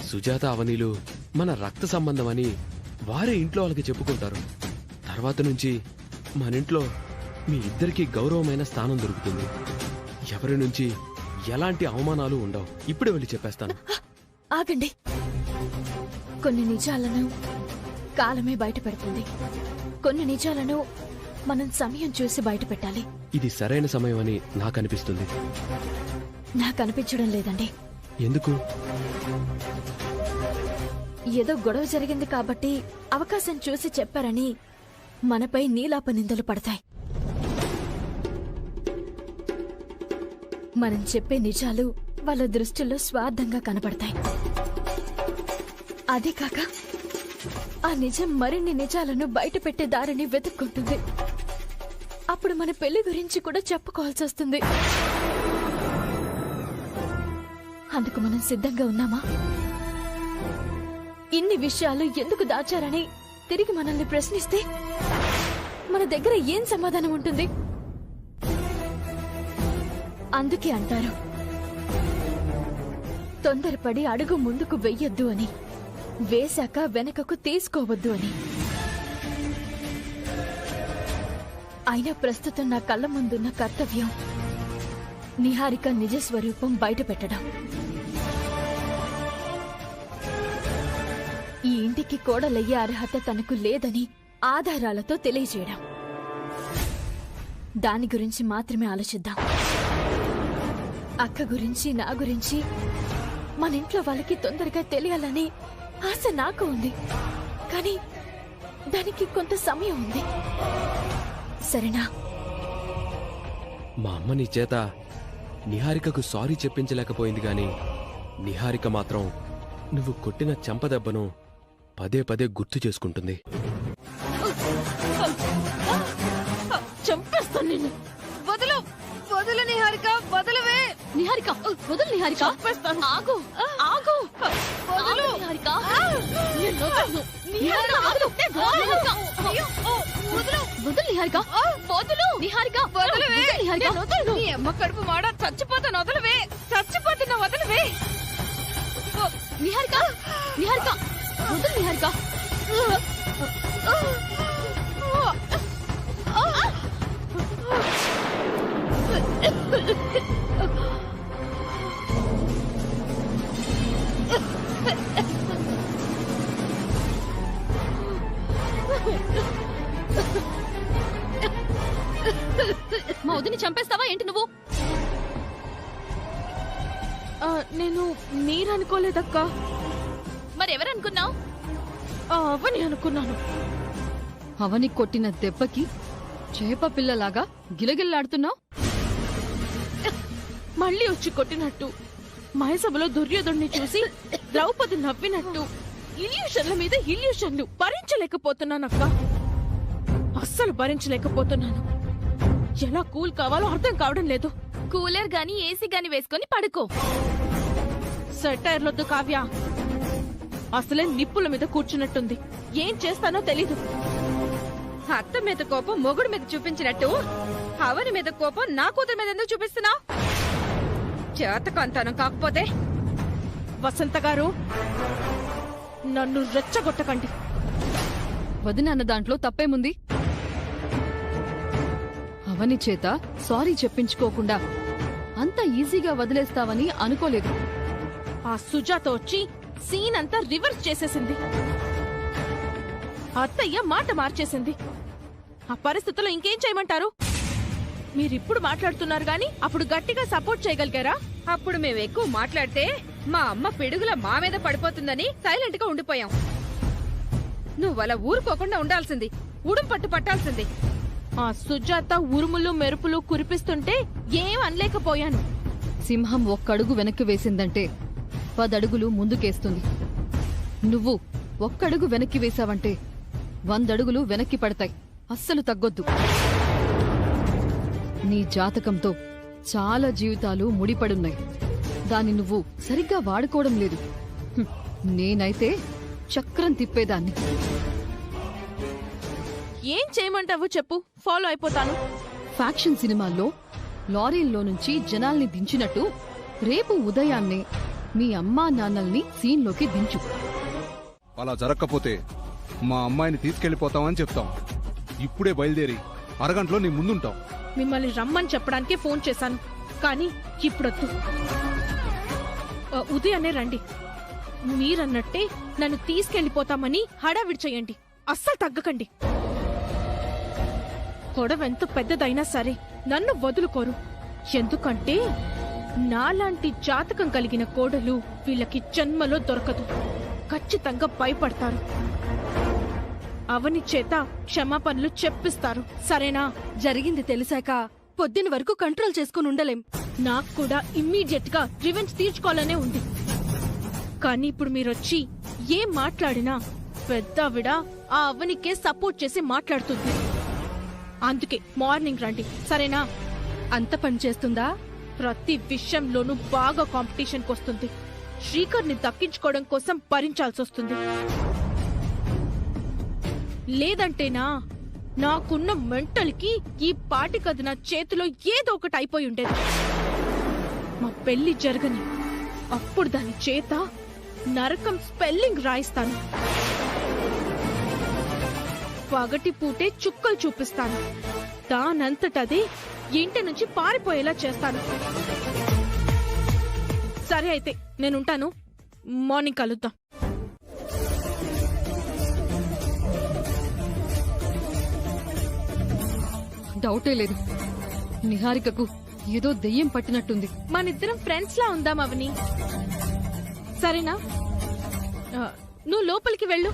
సుజాత అవనీలు మన రక్త సంబంధమని వారే ఇంట్లో వాళ్ళకి చెప్పుకుంటారు. తర్వాత నుంచి మనింట్లో మీ ఇద్దరికీ గౌరవమైన స్థానం దొరుకుతుంది. ఎవరి నుంచి ఎలాంటి అవమానాలు ఉండవు. ఇప్పుడే వెళ్ళి చెప్పేస్తాను. ఆగండి. కొన్ని నిజాలను కాలమే బయట పెడుతుంది, కొన్ని నిజాలను మనం సమయం చూసి బయట పెట్టాలి. ఇది సరైన సమయం అని నాకు అనిపిస్తుంది. నాకు అనిపించడం లేదండి. ఎందుకు? ఏదో గొడవ జరిగింది కాబట్టి అవకాశం చూసి చెప్పారని మనపై నీలాప నిందలు పడతాయి. మనం చెప్పే నిజాలు వాళ్ళ దృష్టిలో స్వార్థంగా కనపడతాయి. అదే కాక ఆ నిజం మరిన్ని నిజాలను బయట పెట్టే దారిని వెతుక్కుంటుంది. అప్పుడు మన పెళ్లి గురించి కూడా చెప్పుకోవాల్సి వస్తుంది. అందుకు మనం సిద్ధంగా ఉన్నామా? ఇన్ని విషయాలు ఎందుకు దాచారని తిరిగి మనల్ని ప్రశ్నిస్తే మన దగ్గర ఏం సమాధానం ఉంటుంది? అందుకే అంటారు, తొందరపడి అడుగు ముందుకు వెయ్యొద్దు అని, వేశాక వెనకకు తీసుకోవద్దు అని. అయినా ప్రస్తుతం నా కళ్ళ ముందున్న కర్తవ్యం నిహారిక నిజ స్వరూపం బయటపెట్టడం. ఈ ఇంటికి కోడలయ్యే అర్హత తనకు లేదని ఆధారాలతో తెలియజేయడం. దాని గురించి మాత్రమే ఆలోచిద్దాం. అక్క గురించి, నా గురించి మన ఇంట్లో వాళ్ళకి తొందరగా తెలియాలని ఆశ నాకు ఉంది. కానీ దానికి కొంత సమయం ఉంది. సరేనా? మా అమ్మ నీ చేత నిహారికకు సారీ చెప్పించలేకపోయింది గాని నిహారిక మాత్రం నువ్వు కొట్టిన చెంపదెబ్బను పదే పదే గుర్తు చేసుకుంటుంది. చంపేస్తాను నిన్ను. వదులు వదులు నిహారిక, వదులువే నిహారిక వదులు నిహారిక. చంపేస్తాను. ఆగు ఆగు. వదులు. నిహారిక. నిన్ను వదలను. నిహారిక, వదులు. నిహారిక. వదులు నిహారిక. వదులు నిహారిక. వదులువే. నిహారిక. నీ అమ్మ కడుపు మాడ, చచ్చిపోతాను, వదులువే. చచ్చిపోతున్నా, వదలవే. నిహారిక నిహారిక వదులు నిహారిక. మా వదిని చంపేస్తావా ఏంటి నువ్వు? నేను మీరనుకోలేదక్కా. మరెవరనుకున్నావు? అవని అనుకున్నాను. అవని కొట్టిన దెబ్బకి చేప పిల్లలాగా గిలగిల్లాడుతున్నావు. మళ్ళీ వచ్చి కొట్టినట్టు, మహసభలో దుర్యోధుణ్ణి చూసి ద్రౌపది నవ్వినట్టు ఇల్యూషన్ల మీద ఇల్యూషన్లు భరించలేకపోతున్నానక్క. అస్సలు భరించలేకపోతున్నాను. ఎలా కూల్ కావాలో అర్థం కావడం లేదు. కూలర్ గాని ఏసీ గాని వేసుకొని పడుకో. సెటైర్లొద్దు కావ్య. అసలే నిప్పుల మీద కూర్చున్నట్టుంది. ఏం చేస్తానో తెలీదు. అత్త మీద కోపం మొగుడు మీద చూపించినట్టు అవని మీద కోపం నా కూతురు మీద ఎందుకు చూపిస్తున్నావు? చేతకంతాను కాకపోతే. వసంత గారు, నన్ను రెచ్చగొట్టకండి. వదిన అన్న దాంట్లో తప్పేముంది? అవని చేత సారీ చెప్పించుకోకుండా అంత ఈజీగా వదిలేస్తావని అనుకోలేదు. ఆ సుజాత వచ్చి సీన్ అంతా రివర్స్ చేసేసింది. అత్తయ్య మాట మార్చేసింది. ఆ పరిస్థితుల్లో ఇంకేం చేయమంటారు? మీరిప్పుడు మాట్లాడుతున్నారు గాని అప్పుడు గట్టిగా సపోర్ట్ చేయగలిగారా? అప్పుడు మేము ఎక్కువ మాట్లాడితే మా అమ్మ పిడుగుల మా మీద పడిపోతుందని సైలెంట్ గా ఉండిపోయాం. నువ్వు అలా ఊరుకోకుండా ఉండాల్సింది, ఉడుం పట్టు పట్టాల్సింది. ఆ సుజాత ఉరుములు మెరుపులు కురిపిస్తుంటే ఏం అనలేకపోయాను. సింహం ఒక్కడుగు వెనక్కి వేసిందంటే 10 అడుగులు ముందుకేస్తుంది. నువ్వు ఒక్కడుగు వెనక్కి వేశావంటే 100 అడుగులు వెనక్కి పడతాయి. అస్సలు తగ్గొద్దు. నీ జాతకంతో చాలా జీవితాలు ముడిపడున్నాయి. దాన్ని నువ్వు సరిగ్గా వాడుకోవడం లేదు. నేనైతే చక్రం తిప్పేదాన్ని. ఏం చేయమంటావు చెప్పు, ఫాలో అయిపోతాను. ఫ్యాక్షన్ సినిమాల్లో లారీల్లో నుంచి జనాల్ని దించినట్టు రేపు ఉదయాన్నే మీ అమ్మా నాన్నల్ని సీన్లోకి దించు. అలా జరగకపోతే మా అమ్మాయిని తీసుకెళ్లిపోతామని చెప్తాం. ఇప్పుడే బయలుదేరి అరగంటలో నీ ముందుంటాం. మిమ్మల్ని రమ్మని చెప్పడానికే ఫోన్ చేశాను, కానీ ఇప్పుడొద్దు. ఉదయాన్నే రండి. మీరన్నట్టే నన్ను తీసుకెళ్లిపోతామని హడావిడి చెయ్యండి. అస్సలు తగ్గకండి. గొడవెంత పెద్దదైనా సరే నన్ను వదులుకోరు. ఎందుకంటే నాలాంటి జాతకం కలిగిన కోడలు వీళ్ళకి జన్మలో దొరకదు. ఖచ్చితంగా భయపడతారు. అవని చేత క్షమాపణలు చెప్పిస్తారు. సరేనా? జరిగింది తెలిసాక పొద్దున వరకు కంట్రోల్ చేసుకుని ఉండలేం. నాకు కూడా ఇమ్మీడియట్ గా రివెంజ్ తీర్చుకోవాలనే ఉంది. కానీ ఇప్పుడు మీరొచ్చి ఏం మాట్లాడినా పెద్దావిడ ఆ అవనికే సపోర్ట్ చేసి మాట్లాడుతుంది. అందుకే మార్నింగ్ రండి, సరేనా? అంత పని చేస్తుందా? ప్రతి విషయంలోనూ బాగా కాంపిటీషన్ కొస్తుంది. శ్రీకర్ని దక్కించుకోవడం కోసం భరించాల్సొస్తుంది. లేదంటేనా నాకున్న మెంటల్ కి ఈ పాటికది నా చేతిలో ఏదో ఒకటి అయిపోయి ఉండేది. మా పెళ్లి జరగని అప్పుడు దాని చేత నరకం స్పెల్లింగ్ రాయిస్తాను. పగటి పూటే చుక్కలు చూపిస్తాను. దానంతటదే ఇంటి నుంచి పారిపోయేలా చేస్తాను. సరే అయితే నేనుంటాను. మార్నింగ్ కలుద్దాం. డౌటే లేదు, నిహారికకు ఏదో దెయ్యం పట్టినట్టుంది. మనిద్దరం ఫ్రెండ్స్ లా ఉందాం అవని, సరేనా? నువ్వు లోపలికి వెళ్ళు.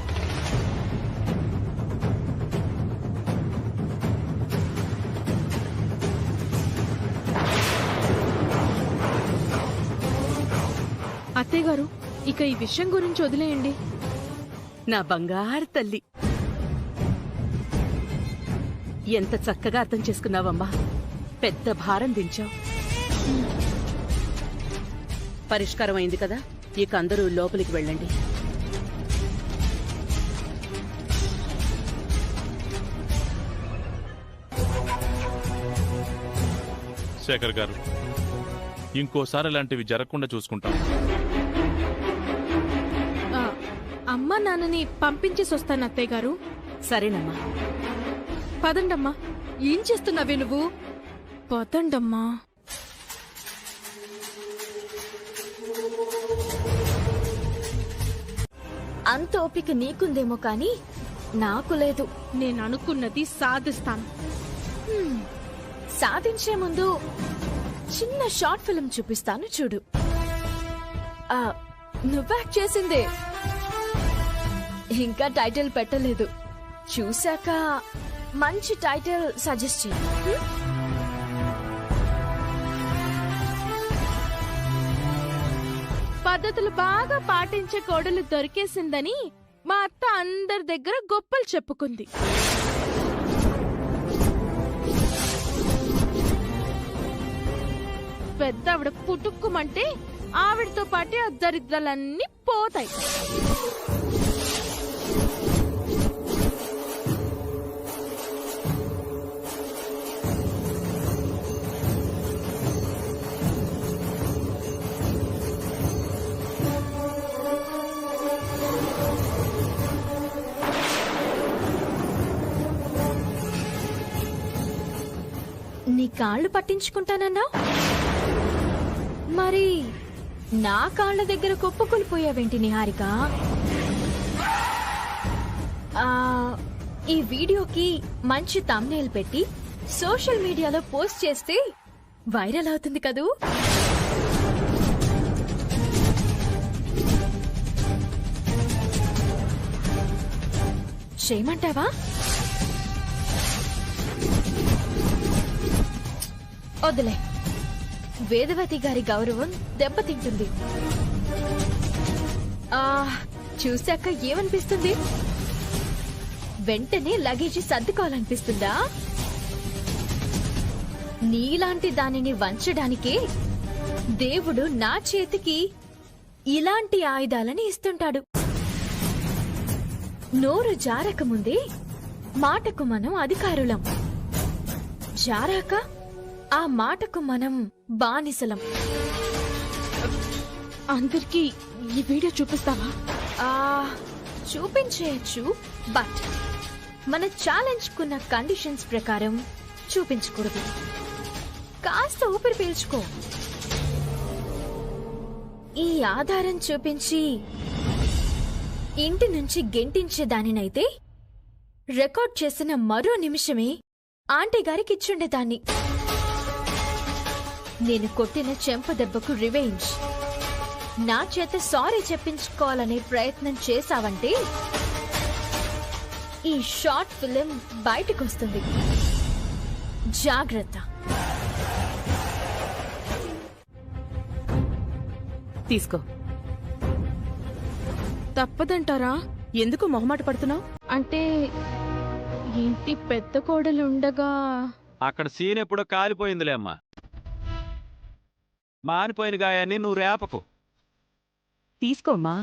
అత్తయ్య గారు, ఇక ఈ విషయం గురించి వదిలేయండి. నా బంగారు తల్లి, ఎంత చక్కగా అర్థం చేసుకున్నావమ్మా. పెద్ద భారం దించావు. పరిష్కారం అయింది కదా, ఇక అందరూ లోపలికి వెళ్ళండి. శేఖర్ గారు, ఇంకోసారి ఇలాంటివి జరగకుండా చూసుకుంటాం. ఆ, అమ్మా నాన్నని పంపించేసి వస్తాను అత్తయ్య గారు. సరేనమ్మా. పదండమ్మా. ఏం చేస్తున్నావే నువ్వు? పదండమ్మా. అంత ఓపిక నీకుందేమో కానీ నాకు లేదు. నేను అనుకున్నది సాధిస్తాను. సాధించే ముందు చిన్న షార్ట్ ఫిల్మ్ చూపిస్తాను చూడు. నువ్వాక్ట్ చేసిందే. ఇంకా టైటిల్ పెట్టలేదు. చూశాక మంచి టైటిల్ సజెస్ట్ చేయి. పద్ధతులు బాగా పాటించే కోడలు దొరికేసిందని మా అత్త అందరి దగ్గర గొప్పలు చెప్పుకుంది. పెద్ద ఆవిడ పుట్టుక్కుమంటే ఆవిడతో పాటు ఆ దరిద్రాలన్నీ పోతాయి. నీ కాళ్ళు పట్టించుకుంటానన్నా, మరి నా కాళ్ళ దగ్గర కొప్పుకొలిపోయావేంటి నిహారిక? ఈ వీడియోకి మంచి థంబ్నెయిల్ పెట్టి సోషల్ మీడియాలో పోస్ట్ చేస్తే వైరల్ అవుతుంది కదూ. చేయమంటావా? వదిలే, వేదవతి గారి గౌరవం దెబ్బతింటుంది. చూశాక ఏమనిపిస్తుంది? వెంటనే లగేజీ సర్దుకోవాలనిపిస్తుందా? నీలాంటి దానిని వంచడానికే దేవుడు నా చేతికి ఇలాంటి ఆయుధాలని ఇస్తుంటాడు. నోరు జారకముందే మాటకు మనం అధికారులం, జారాక ఆ మాటకు మనం బానిసలం. అందరికీ ఈ వీడియో చూపిస్తావా? చూపించేయచ్చు, బట్ మన ఛాలెంజ్ కున్న కండిషన్స్ ప్రకారం చూపించకూడదు. కాస్త ఊపిరి పీల్చుకో. ఈ ఆధారం చూపించి ఇంటి నుంచి గెంటించేదానినైతే రికార్డ్ చేసిన మరో నిమిషమే ఆంటీ గారికి ఇచ్చుండేదాన్ని. నేను కొట్టిన చెంప దెబ్బకు రివెంజ్ నా చేత సారీ చెప్పించుకోవాలనే ప్రయత్నం చేశావంటే ఈ షార్ట్ ఫిలిం బయటకొస్తుంది. జాగ్రత్త. తీసుకో. తప్పదంటారా? ఎందుకు మొహమాట పడుతున్నావు? అంటే ఇంటి పెద్ద కోడలు ఉండగా అక్కడ సీన్ ఎప్పుడో కాలిపోయిందిలే అమ్మా. మానిపోయిన గాయాన్ని నువ్వు రేపకు. తీసుకోమ్మా.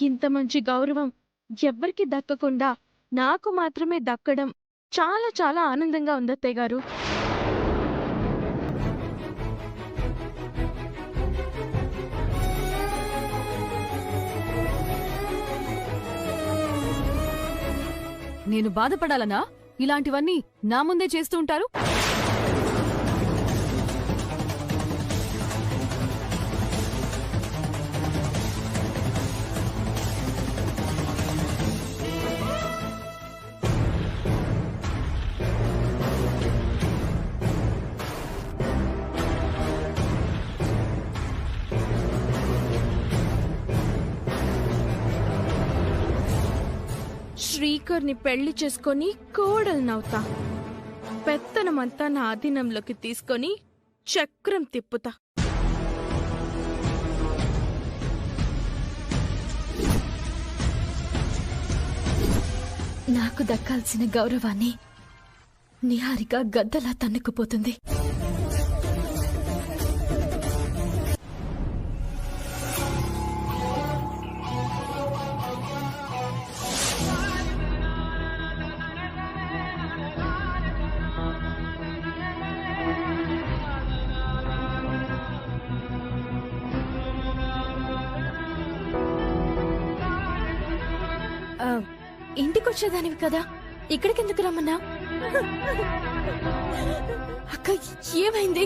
ఇంత మంచి గౌరవం ఎవ్వరికి దక్కకుండా నాకు మాత్రమే దక్కడం చాలా చాలా ఆనందంగా ఉంది అత్తయ్య గారు. నేను బాధపడాలనా? ఇలాంటివన్నీ నా ముందే చేస్తూ ఉంటారు. శ్రీకర్ని పెళ్లి చేసుకొని కోడల్నవుతా. పెత్తనమంతా నా అధీనంలోకి తీసుకొని చక్రం తిప్పుతా. నాకు దక్కాల్సిన గౌరవాన్ని నిహారిక గద్దలా తన్నుకుపోతుంది. ఇంటికొచ్చేదానివి కదా, ఇక్కడికెందుకు రమ్మన్నా? అక్క, ఏమైంది?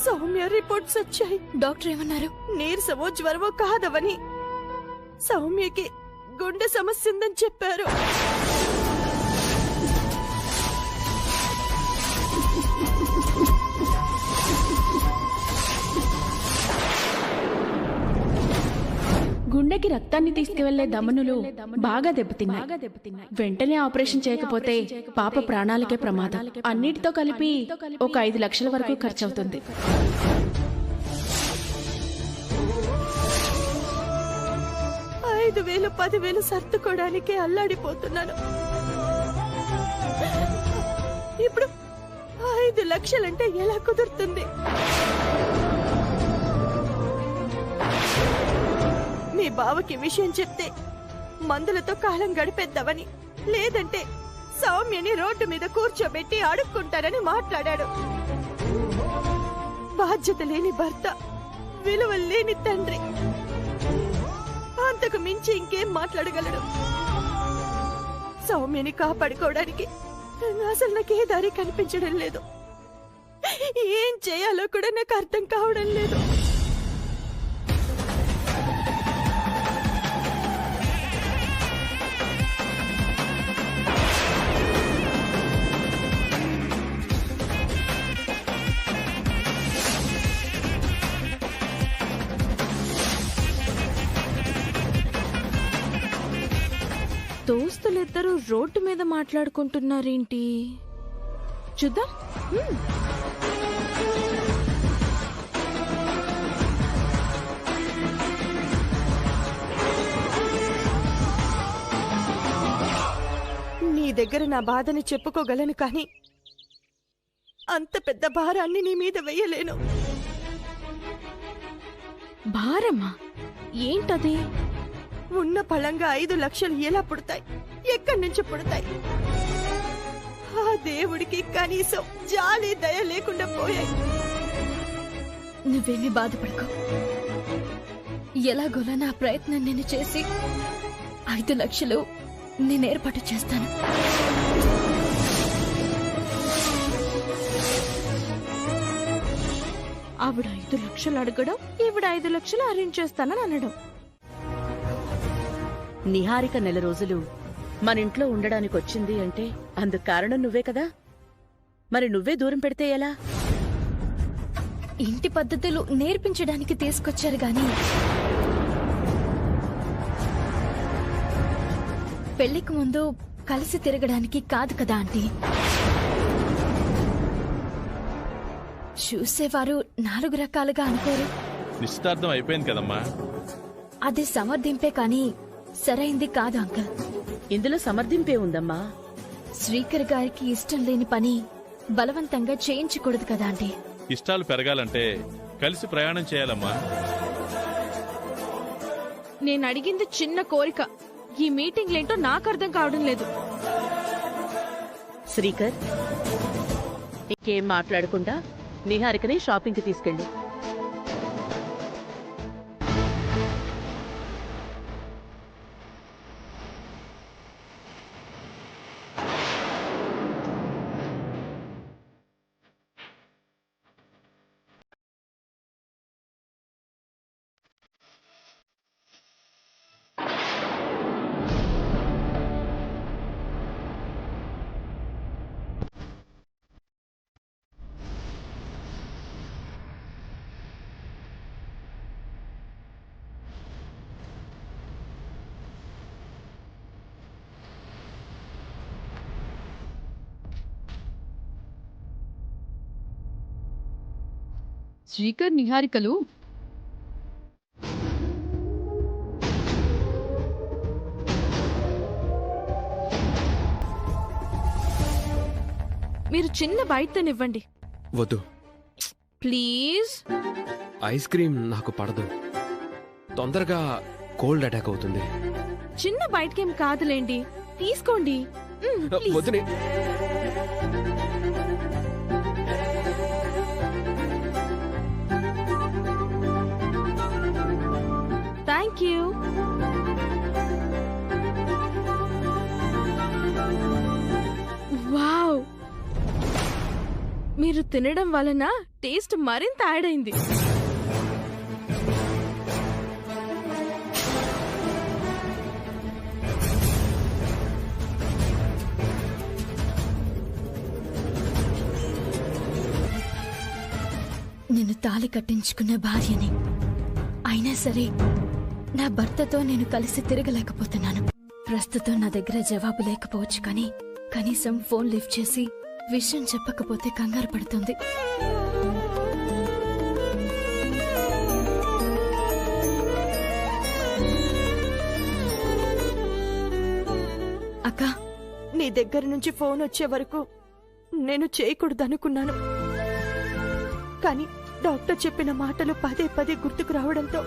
సౌమ్య రిపోర్ట్స్ వచ్చాయి. డాక్టర్ ఏమన్నారు? నీరసమో జ్వరమో కాదవని. సౌమ్యకి గుండె సమస్య ఉందని చెప్పారు. గుండెకి రక్తాన్ని తీసుకువెళ్లే ధమనులు బాగా దెబ్బతిన్నాయి. వెంటనే ఆపరేషన్ చేయకపోతే పాప ప్రాణాలకే ప్రమాదం. అన్నిటితో కలిపి ఒక 5 లక్షల వరకు ఖర్చవుతుంది. ఐదు 10,000 సర్దుకోవడానికే అల్లాడిపోతున్నాను. ఇప్పుడు 5 లక్షలంటే ఎలా కుదురుతుంది? మీ బావకి విషయం చెప్తే మందులతో కాలం గడిపేద్దామని, లేదంటే సౌమ్యని రోడ్డు మీద కూర్చోబెట్టి అడుక్కుంటారని మాట్లాడాడు. బాధ్యత లేని భర్త, విలువ లేని తండ్రి, అంతకు మించి ఇంకేం మాట్లాడగలడు? సౌమ్యని కాపాడుకోవడానికి అసలు నాకే దారి కనిపించడం లేదు. ఏం చేయాలో కూడా నాకు అర్థం కావడం లేదు. దోస్తులిద్దరూ రోడ్డు మీద మాట్లాడుకుంటున్నారేంటి? చూద్దాం. నీ దగ్గర నా బాధని చెప్పుకోగలను, కానీ అంత పెద్ద భారాన్ని నీ మీద వెయ్యలేను. భారమా? ఏంటది? ఉన్న పళంగా 5 లక్షలు ఎలా పుడతాయి? ఎక్కడి నుంచి పుడతాయి? ఆ దేవుడికి కనీసం జాలి దయ లేకుండా పోయాయి. నువ్వేమీ బాధపడకు. ఎలాగోలా నా ప్రయత్నం నేను చేసి 5 లక్షలు నేను ఏర్పాటు చేస్తాను. ఆవిడ 5 లక్షలు అడగడం, ఈవిడ 5 లక్షలు అరేంజ్ చేస్తానని అనడం. నిహారిక 4 రోజులు మన ఇంట్లో ఉండడానికి వచ్చింది అంటే అందుకు కారణం నువ్వే కదా. మరి నువ్వే దూరం పెడితే ఎలా? ఇంటి పద్ధతులు నేర్పించడానికి తీసుకొచ్చారు గాని పెళ్లికి ముందు కలిసి తిరగడానికి కాదు కదా ఆంటీ. చూసేవారు 4 రకాలుగా అనుకోరు. నిశ్చితార్థం అయిపోయింది కదమ్మా. అది సమర్థింపే కాని సరైంది కాదు అంకల్. ఇందులో సమర్థింపే ఉందమ్మా. శ్రీకర్ గారికి ఇష్టం లేని పని బలవంతంగా చేయించకూడదు కదా ఆంటీ. ఇష్టాలు పెరగాలంటే కలిసి ప్రయాణం చేయాలమ్మా. నేను అడిగింది చిన్న కోరిక. ఈ మీటింగ్లేంటో నాకు అర్థం కావడం లేదు. శ్రీకర్, ఇంకేం మాట్లాడకుండా నిహారికని షాపింగ్ కి తీసుకెళ్ళు. శ్రీకర్ నిహారికలు మీరు చిన్న బయటనివ్వండి. వద్దు ప్లీజ్. ఐస్ క్రీమ్ నాకు పడదు. తొందరగా కోల్డ్ అటాక్ అవుతుంది. చిన్న బయటకేం కాదులేండి, తీసుకోండి. ప్లీజ్. వద్దునే. Thank you. వావ్, మీరు తినడం వలన టేస్ట్ మరింత యాడ్ అయింది. నేను తాళి కట్టించుకున్న భార్యని, అయినా సరే నా భర్తతో నేను కలిసి తిరగలేకపోతున్నాను. ప్రస్తుతం నా దగ్గర జవాబు లేకపోవచ్చు, కానీ కనీసం ఫోన్ లిఫ్ట్ చేసి విషయం చెప్పకపోతే కంగారు పడుతుంది. అక్క, నీ దగ్గర నుంచి ఫోన్ వచ్చే వరకు నేను చేయకూడదనుకున్నాను, కానీ డాక్టర్ చెప్పిన మాటలు పదే పదే గుర్తుకు రావడంతో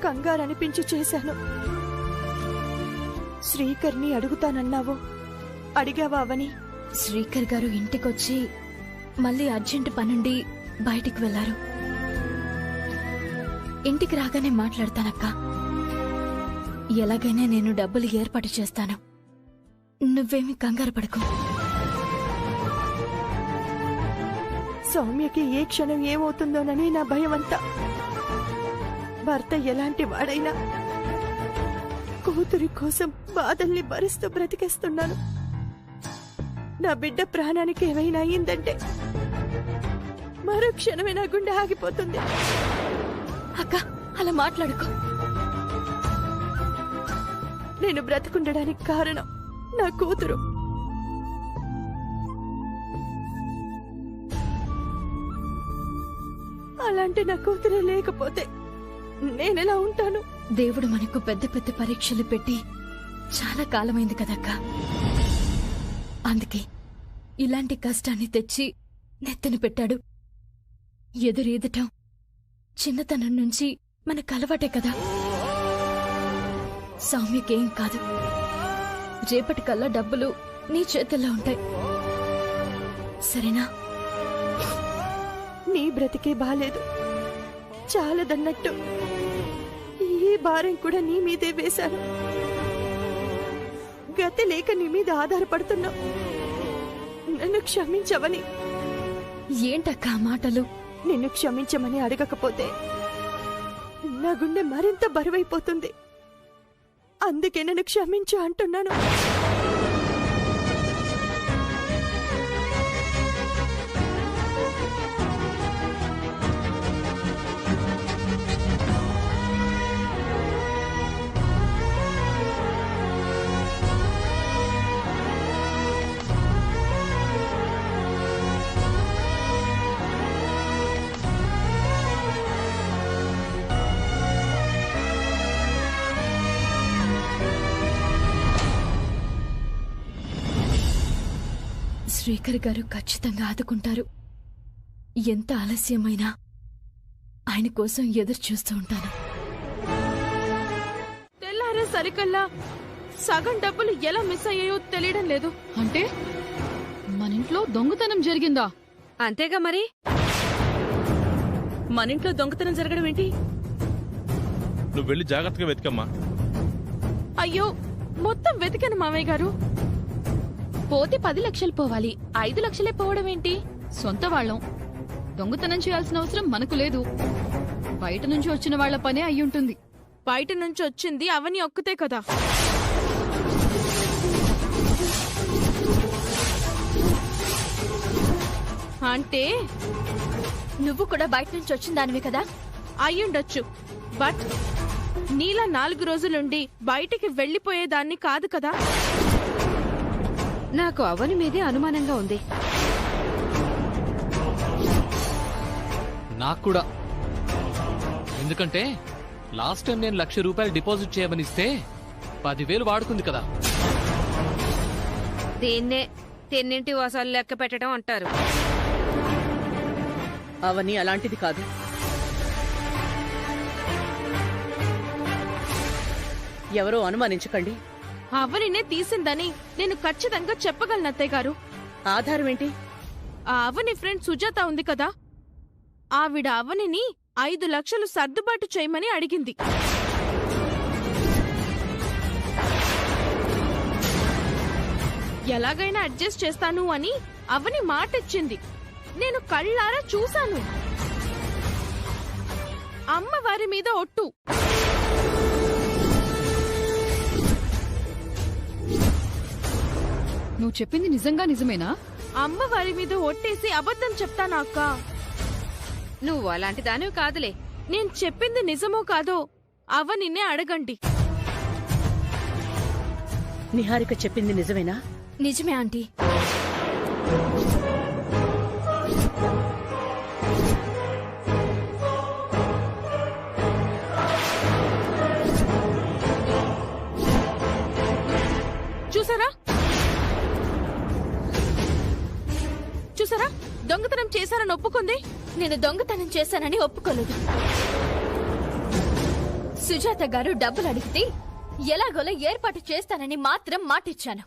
కంగారు అనిపించి చేశాను. శ్రీకర్ని అడుగుతానన్నావు, అడిగావా అవని? శ్రీకర్ గారు ఇంటికొచ్చి మళ్ళీ అర్జెంట్ పనుండి బయటికి వెళ్లారు. ఇంటికి రాగానే మాట్లాడతానక్క. ఎలాగైనా నేను డబ్బులు ఏర్పాటు చేస్తాను, నువ్వేమి కంగారు పడకు. సౌమ్యకి ఏ క్షణం ఏమవుతుందోనని నా భయమంతా. భర్త ఎలాంటి వాడైనా కూతురి కోసం బాధల్ని భరిస్తూ బ్రతికేస్తున్నాను. నా బిడ్డ ప్రాణానికి ఏమైనా అయిందంటే మరో క్షణమే నా గుండె ఆగిపోతుంది. అక్క, అలా మాట్లాడుకో. నేను బ్రతికుండడానికి కారణం నా కూతురు. అలాంటి నా కూతురే లేకపోతే నేనెలా ఉంటాను? దేవుడు మనకు పెద్ద పెద్ద పరీక్షలు పెట్టి చాలా కాలమైంది కదక్క. అందుకే ఇలాంటి కష్టాన్ని తెచ్చి నెత్తిన పెట్టాడు. ఎదురీదటం చిన్నతనం నుంచి మనకు అలవాటే కదా. సౌమ్యకేం కాదు, రేపటికల్లా డబ్బులు నీ చేతుల్లో ఉంటాయి, సరేనా? నీ బ్రతికే బాలేదు, చాలదన్నట్టు ఈ భారం కూడా నీ మీదే వేశాను. గతి లేక నీ మీద ఆధారపడుతున్నా. నన్ను క్షమించవని. ఏంటక్క మాటలు? నిన్ను క్షమించమని అడగకపోతే నా గుండె మరింత బరువైపోతుంది. అందుకే నన్ను క్షమించు అంటున్నాను. శ్రీకర్ గారు ఖచ్చితంగా ఆదుకుంటారు. ఎంత ఆలస్యమైనా ఆయన కోసం ఎదురు చూస్తూ ఉంటాను. తెల్లారే సరికల్లా సగం డబ్బులు ఎలా మిస్ అయ్యాయో తెలియడం లేదు. అంటే మన ఇంట్లో దొంగతనం జరిగిందా? అంతేగా మరి. మన ఇంట్లో దొంగతనం జరగడం ఏంటి? నువ్వు వెళ్ళి జాగ్రత్తగా వెతికమ్మా. అయ్యో, మొత్తం వెతికాను మామయ్య గారు. పోతే 10 లక్షలు పోవాలి, 5 లక్షలే పోవడం ఏంటి? సొంత వాళ్ళం, దొంగతనం చేయాల్సిన అవసరం మనకు లేదు. బయట నుంచి వచ్చిన వాళ్ల పనే అయ్యుంటుంది. బయట నుంచి వచ్చింది అవని ఒక్కతే కదా. అంటే నువ్వు కూడా బయట నుంచి వచ్చిన దానివే కదా? అయ్యుండొచ్చు, బట్ నీలా 4 రోజులుండి బయటికి వెళ్లిపోయేదాన్ని కాదు కదా. నాకు అవని మీదే అనుమానంగా ఉంది. నాకు కూడా. ఎందుకంటే లాస్ట్ టైం నేను 1,00,000 రూపాయలు డిపాజిట్ చేయమని ఇస్తే 10,000 వాడుకుంది కదా. దీన్నే తిన్నింటి వాసాలు లెక్క పెట్టడం అంటారు. అవని అలాంటిది కాదు. ఎవరో అనుమానించకండి. అవనినే తీసిందని నేను ఖచ్చితంగా చెప్పగలను అత్తయ్య గారు. ఆధారం ఏంటి? ఆ అవని ఫ్రెండ్ సుజాత ఉంది కదా, ఆవిడ అవనిని 5 లక్షలు సర్దుబాటు చేయమని అడిగింది. ఎలాగైనా అడ్జస్ట్ చేస్తాను అని అవని మాటిచ్చింది. నేను కళ్ళారా చూశాను. అమ్మవారి మీద ఒట్టు. నువ్వు చెప్పింది నిజంగా నిజమేనా? అమ్మవారి మీద ఒట్టేసి అబద్ధం చెప్తాను అక్క. నువ్వు అలాంటి దానివి కాదులే. నేను చెప్పింది నిజమో కాదో అవనినే అడగండి. నిహారిక చెప్పింది నిజమేనా? నిజమే ఆంటీ. చూసారా చూసారా, దొంగతనం చేశానని ఒప్పుకుంది. నేను దొంగతనం చేశానని ఒప్పుకోలేదు. సుజాత గారు డబ్బులు అడిగితే ఎలాగోలా ఏర్పాటు చేస్తానని మాత్రం మాటిచ్చాను.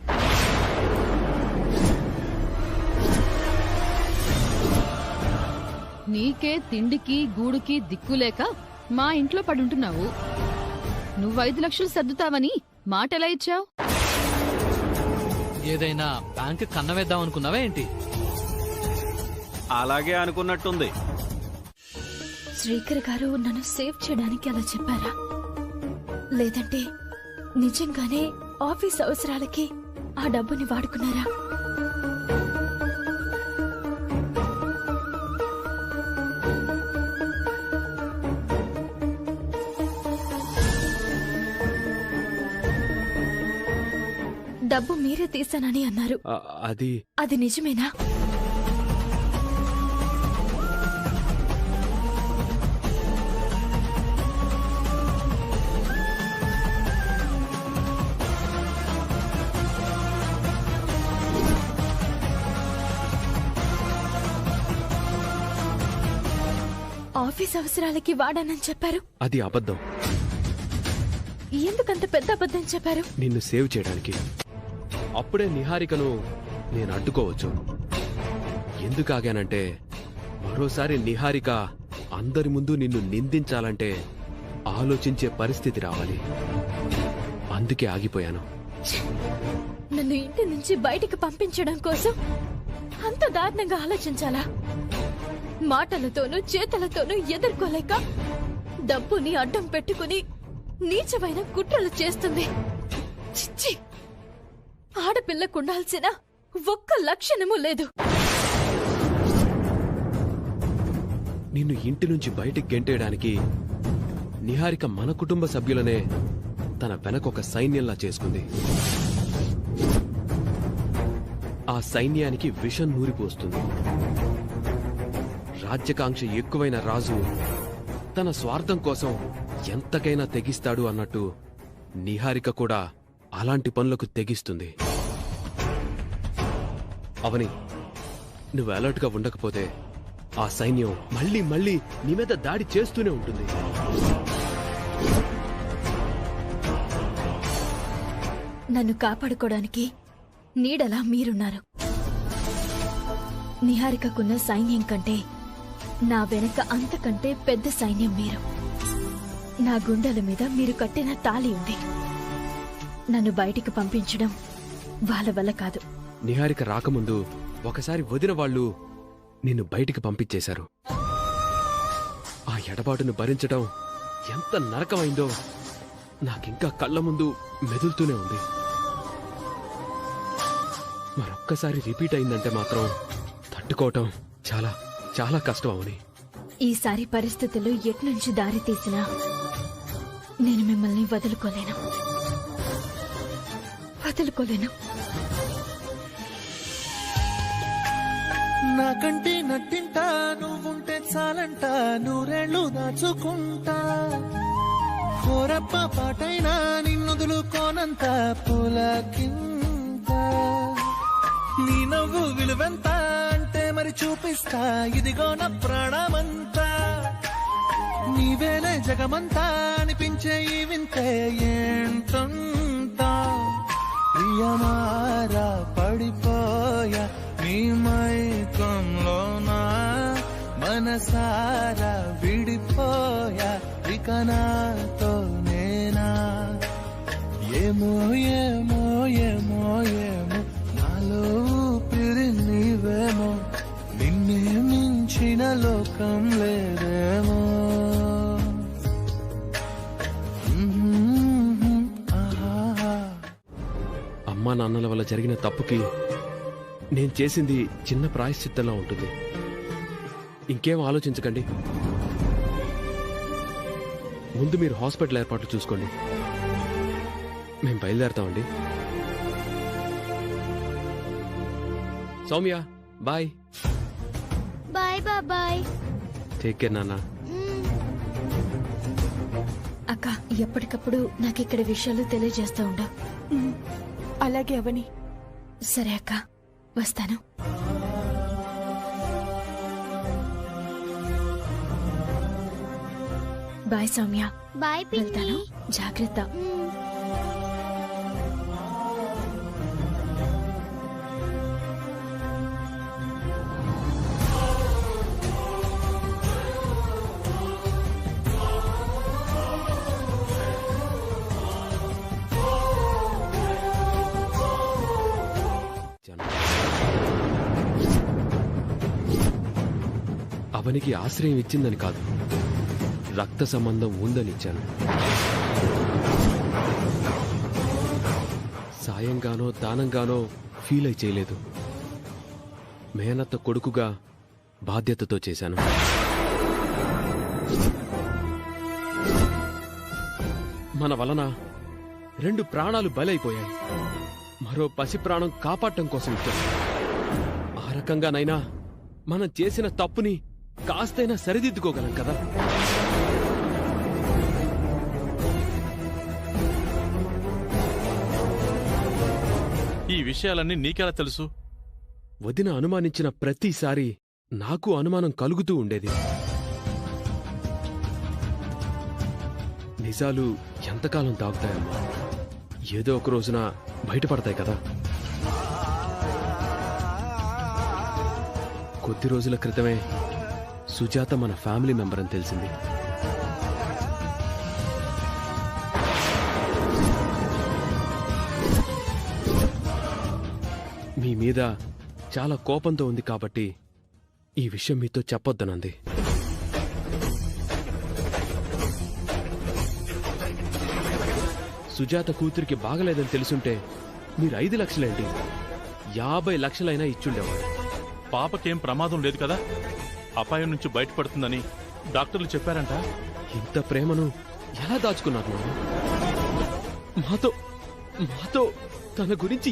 నీకే తిండికి గూడుకి దిక్కులేక మా ఇంట్లో పడుంటున్నావు. నువ్వు 5 లక్షలు సర్దుతావని మాటెలా ఇచ్చావు? ఏదైనా బ్యాంక్ కన్నవేద్దాం అనుకున్నావా ఏంటి? అలాగే అనుకున్నట్టుంది. శ్రీకర్ గారు నన్ను సేవ్ చేయడానికి అలా చెప్పారా, లేదంటే నిజంగానే ఆఫీస్ అవసరాలకి ఆ డబ్బుని వాడుకున్నారా? డబ్బు మీరే తీశానని అన్నారు. అది నిజమేనా? ఆఫీస్ అవసరాలకి వాడానని చెప్పారు. అది అబద్ధం. ఎందుకంత పెద్ద అబద్ధం చెప్పారు? నిన్ను సేవ్ చేయడానికి. అప్పుడే నిహారికను నేను అడ్డుకోవచ్చు. ఎందుకు ఆగానంటే, మరోసారి నిహారిక అందరి ముందు నిన్ను నిందించాలంటే ఆలోచించే పరిస్థితి రావాలి. అందుకే ఆగిపోయాను. నన్ను ఇంటి నుంచి బయటికి పంపించడం కోసం అంత దారుణంగా ఆలోచించాలా? మాటలతోనూ చేతలతోనూ ఎదుర్కోలేక డబ్బుని అడ్డం పెట్టుకుని నీచమైన కుట్రలు చేస్తుంది. చిచ్చి, ఆడపిల్లకుండాల్సిన ఒక్క లక్షణము లేదు. నిన్ను ఇంటి నుంచి బయటికి గెంటేయడానికి నిహారిక మన కుటుంబ సభ్యులనే తన వెనకొక సైన్యంలా చేసుకుంది. ఆ సైన్యానికి విషం నూరిపోస్తుంది. రాజ్యకాంక్ష ఎక్కువైన రాజు తన స్వార్థం కోసం ఎంతకైనా తెగిస్తాడు అన్నట్టు నిహారిక కూడా అలాంటి పనులకు తెగిస్తుంది. అవని, నువ్వు అలర్ట్ గా ఉండకపోతే ఆ సైన్యం మళ్ళీ మళ్ళీ నీ మీద దాడి చేస్తూనే ఉంటుంది. నన్ను కాపాడుకోవడానికి నీడలా మీరున్నారు. నిహారికకున్న సైన్యం కంటే నా వెనక అంతకంటే పెద్ద సైన్యం మీరు. నా గుండెల మీద మీరు కట్టిన తాళి ఉంది. నన్ను బయటికి పంపించడం వాళ్ళ వల్ల కాదు. నిహారిక రాకముందు ఒకసారి వదిన వాళ్ళు నిన్ను బయటికి పంపించేశారు. ఆ ఎడబాటును భరించడం ఎంత నరకమైందో నాకింకా కళ్ళ ముందు మెదులుతూనే ఉంది. మరొక్కసారి రిపీట్ అయిందంటే మాత్రం తట్టుకోవటం చాలా చాలా కష్టం. అవుని, ఈసారి పరిస్థితులు ఎట్నుంచి దారి తీసినా నేను మిమ్మల్ని వదులుకోలేను. నాకంటే నట్టింటా నువ్వుంటే చాలంట నూరేళ్ళు దాచుకుంటా కోరప్ప పాటైనా నిన్నుదులుకోనంత పులకింత నీ నవ్వు విలువెంత అంటే మరి చూపిస్తా ఇదిగో నా ప్రాణమంతా నీవేలే జగమంతా అనిపించే ఈ వింతే ఏంటంతా ప్రియమారా పడిపోయా నీ మైకంలోనా మనసారా విడిపోయా ఇక నాతో నేనా ఏమో ఏమో ఏమో ఏమో నాలో ఊపిరి నీవేమో నిన్నే మించిన లోకం లేదేమో అమ్మా నాన్నల వల్ల జరిగిన తప్పుకి నేను చేసింది చిన్న ప్రాయశ్చిత్తంలా ఉంటుంది. ఇంకేం ఆలోచించకండి. ముందు మీరు హాస్పిటల్ ఏర్పాట్లు చూసుకోండి. మేము బయలుదేరతామండి. సౌమ్య బాయ్. బాయ్ బాబాయ్. టేక్ కేర్ నాన్న. అక్క ఎప్పటికప్పుడు నాకు ఇక్కడ విషయాలు తెలియజేస్తూ ఉండు. అలాగే అవని. సరే అక్క, వస్తాను. బాయ్ సౌమ్య. బాయ్ వెళ్తాను. జాగ్రత్త. అవనికి ఆశ్రయం ఇచ్చిందని కాదు, రక్త సంబంధం ఉందని ఇచ్చాను. సాయంగానో దానంగానో ఫీల్ అయి చేయలేదు. మేనత్త కొడుకుగా బాధ్యతతో చేశాను. మన వలన 2 ప్రాణాలు బలైపోయాయి. మరో పసి ప్రాణం కాపాడటం కోసం ఇచ్చాను. ఆ రకంగానైనా మనం చేసిన తప్పుని కాస్తైనా సరిదిద్దుకోగలం కదా. ఈ విషయాలన్నీ నీకెలా తెలుసు? వదిన అనుమానించిన ప్రతిసారి నాకు అనుమానం కలుగుతూ ఉండేది. నిజాలు ఎంతకాలం తాగుతాయమ్మా? ఏదో ఒక రోజున బయటపడతాయి కదా. కొద్ది రోజుల క్రితమే సుజాత మన ఫ్యామిలీ మెంబర్ అని తెలిసింది. మీ మీద చాలా కోపంతో ఉంది కాబట్టి ఈ విషయం మీతో చెప్పొద్దనంది. సుజాత కూతురికి బాగలేదని తెలుసుంటే మీరు 5 లక్షలేంటి, 50 లక్షలైనా ఇచ్చుండేవాడు. పాపకేం ప్రమాదం లేదు కదా? అపాయం నుంచి బయటపడుతుందని డాక్టర్లు చెప్పారంట. ఇంత ప్రేమను ఎలా దాచుకున్నారు? మాతో తన గురించి